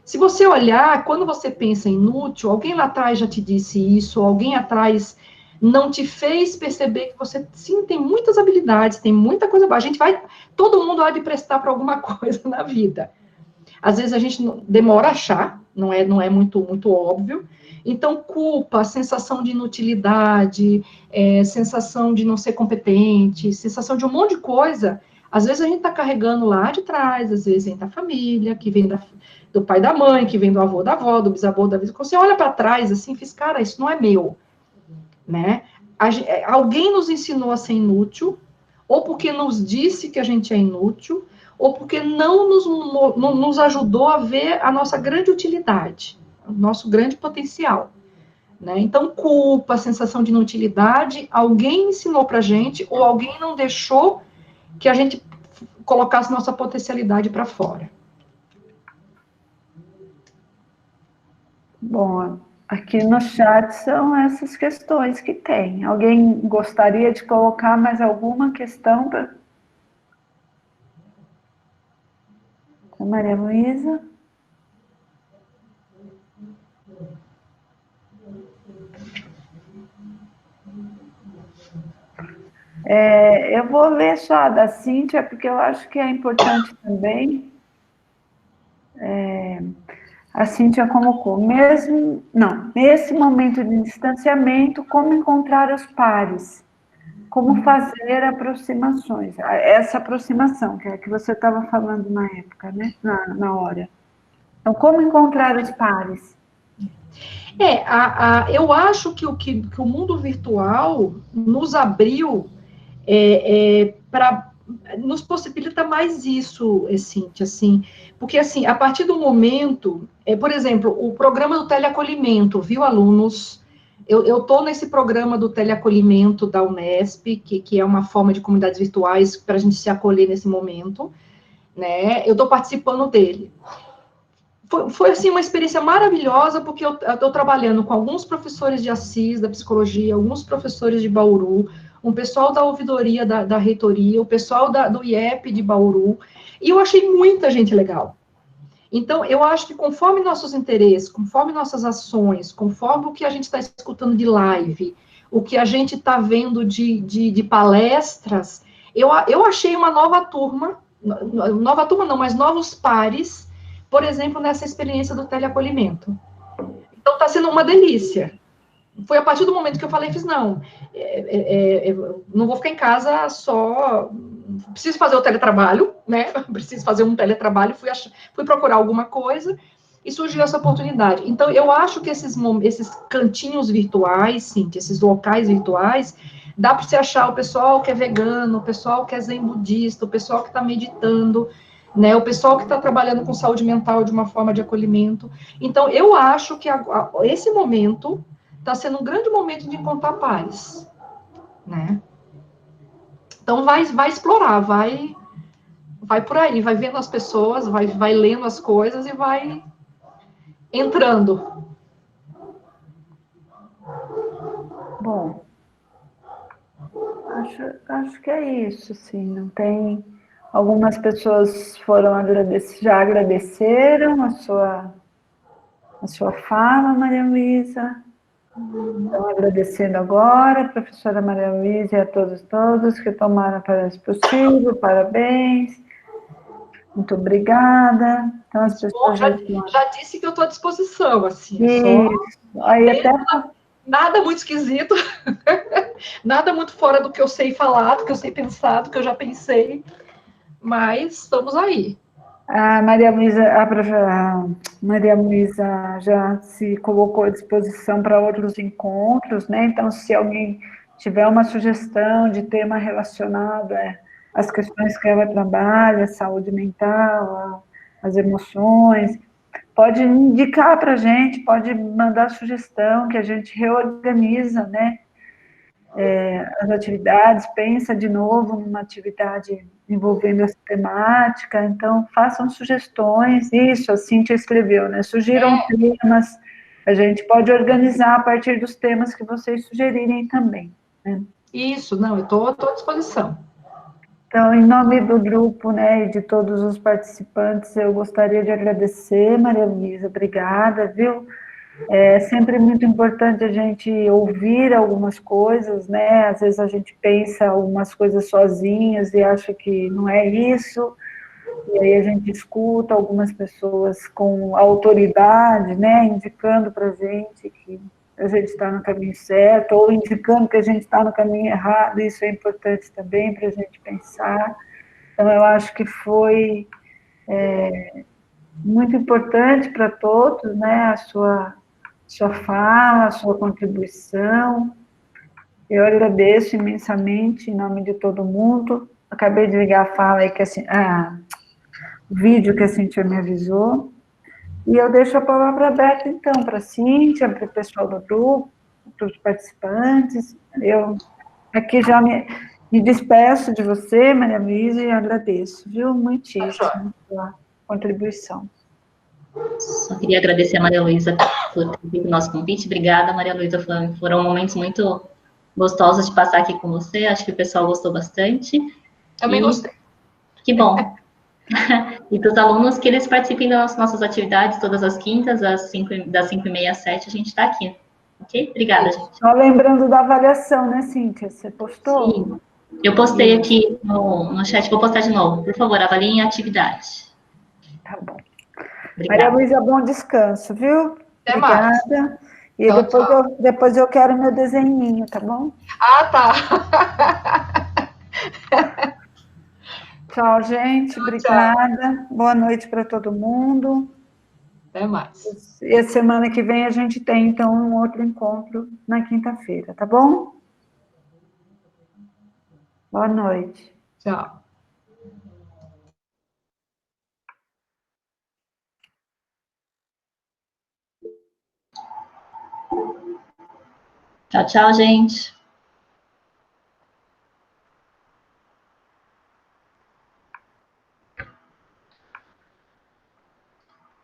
Se você olhar, quando você pensa em inútil, alguém lá atrás já te disse isso, alguém atrás não te fez perceber que você, sim, tem muitas habilidades, tem muita coisa boa. Todo mundo há de prestar para alguma coisa na vida. Às vezes a gente demora a achar, não é muito óbvio. Então, culpa, sensação de inutilidade, sensação de não ser competente, sensação de um monte de coisa. Às vezes a gente está carregando lá de trás, às vezes vem da família, que vem do pai da mãe, que vem do avô da avó, do bisavô da bisavó. Quando você olha para trás, assim, cara, isso não é meu, né? Alguém nos ensinou a ser inútil, ou porque nos disse que a gente é inútil, ou porque não nos ajudou a ver a nossa grande utilidade, o nosso grande potencial, né? Então, culpa, sensação de inutilidade, alguém ensinou pra gente, ou alguém não deixou que a gente colocasse nossa potencialidade para fora. Bom, aqui no chat são essas questões que tem. Alguém gostaria de colocar mais alguma questão para a Maria Luísa? Eu vou ler só a da Cíntia, porque eu acho que é importante também. A Cíntia colocou, nesse momento de distanciamento, como encontrar os pares? Como fazer aproximações? Essa aproximação, que é a que você estava falando na época, né? Na hora. Então, como encontrar os pares? Eu acho que o mundo virtual nos abriu para nos possibilita mais isso, Cíntia, assim, porque, assim, a partir do momento, por exemplo, o programa do teleacolhimento, viu, alunos? Eu estou nesse programa do teleacolhimento da Unesp, que é uma forma de comunidades virtuais para a gente se acolher nesse momento, né? Eu estou participando dele. Foi, assim, uma experiência maravilhosa, porque eu estou trabalhando com alguns professores de Assis, da psicologia, alguns professores de Bauru, um pessoal da ouvidoria da reitoria, o pessoal do IEP de Bauru, e eu achei muita gente legal. Então, eu acho que conforme nossos interesses, conforme nossas ações, conforme o que a gente está escutando de live, o que a gente está vendo de palestras, eu achei uma nova turma não, mas novos pares, por exemplo, nessa experiência do teleacolhimento. Então, está sendo uma delícia. Foi a partir do momento que eu falei, não vou ficar em casa só, preciso fazer o teletrabalho, né? Preciso fazer um teletrabalho, fui procurar alguma coisa e surgiu essa oportunidade. Então, eu acho que esses cantinhos virtuais, sim, esses locais virtuais, dá para você achar o pessoal que é vegano, o pessoal que é zen budista, o pessoal que está meditando, né? O pessoal que está trabalhando com saúde mental de uma forma de acolhimento. Então, eu acho que esse momento está sendo um grande momento de encontrar pares, né? Então, vai explorar, vai por aí, vai vendo as pessoas, vai lendo as coisas e vai entrando. Bom, acho que é isso, sim, não tem... Algumas pessoas já agradeceram a sua fala, Maria Luísa. Então, agradecendo agora, a professora Maria Luísa e a todos que tomaram parece possível, parabéns. Muito obrigada. Então, as pessoas já disse que eu estou à disposição, assim. Aí até... Nada muito esquisito, nada muito fora do que eu sei falar, do que eu sei pensar, do que eu já pensei, mas estamos aí. A Maria Luísa já se colocou à disposição para outros encontros, né? Então, se alguém tiver uma sugestão de tema relacionado às questões que ela trabalha, saúde mental, as emoções, pode indicar para a gente, pode mandar sugestão, que a gente reorganiza, né? As atividades, pensa de novo numa atividade envolvendo essa temática, então façam sugestões, isso, a Cíntia escreveu, né? Sugiram temas, a gente pode organizar a partir dos temas que vocês sugerirem também, né? Isso, não, eu estou à disposição. Então, em nome do grupo, né, e de todos os participantes, eu gostaria de agradecer, Maria Luísa, obrigada, viu? É sempre muito importante a gente ouvir algumas coisas, né? Às vezes a gente pensa algumas coisas sozinhas e acha que não é isso, e aí a gente escuta algumas pessoas com autoridade, né? Indicando para a gente que a gente está no caminho certo, ou indicando que a gente está no caminho errado, isso é importante também para a gente pensar. Então, eu acho que foi muito importante para todos, né? A sua fala, a sua contribuição. Eu agradeço imensamente em nome de todo mundo. Acabei de ligar a fala aí, o vídeo que a Cíntia me avisou. E eu deixo a palavra aberta, então, para a Cíntia, para o pessoal do grupo, para os participantes. Eu aqui já me despeço de você, Maria Luísa, e agradeço, viu? Muitíssimo pela contribuição. Só queria agradecer a Maria Luísa por ter vindo o nosso convite. Obrigada, Maria Luísa. Foram momentos muito gostosos de passar aqui com você. Acho que o pessoal gostou bastante. Também gostei. Que bom. E para os alunos que eles participem das nossas atividades todas as quintas, das 5h30 às 7, a gente está aqui. Ok? Obrigada, gente. Só lembrando da avaliação, né, Cíntia? Você postou? Sim. Eu postei aqui no chat, vou postar de novo. Por favor, avaliem a atividade. Tá bom. Obrigada. Maria Luísa, bom descanso, viu? Até Obrigada. mais. E Tchau, depois eu quero meu desenhinho, tá bom? Ah, tá. Tchau, gente. Obrigada. Boa noite para todo mundo. Até mais. E a semana que vem a gente tem, então, um outro encontro na quinta-feira, tá bom? Boa noite. Tchau. Tchau, tchau, gente.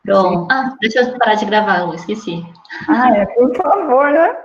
Pronto. Ah, deixa eu parar de gravar, eu esqueci. Por favor, né?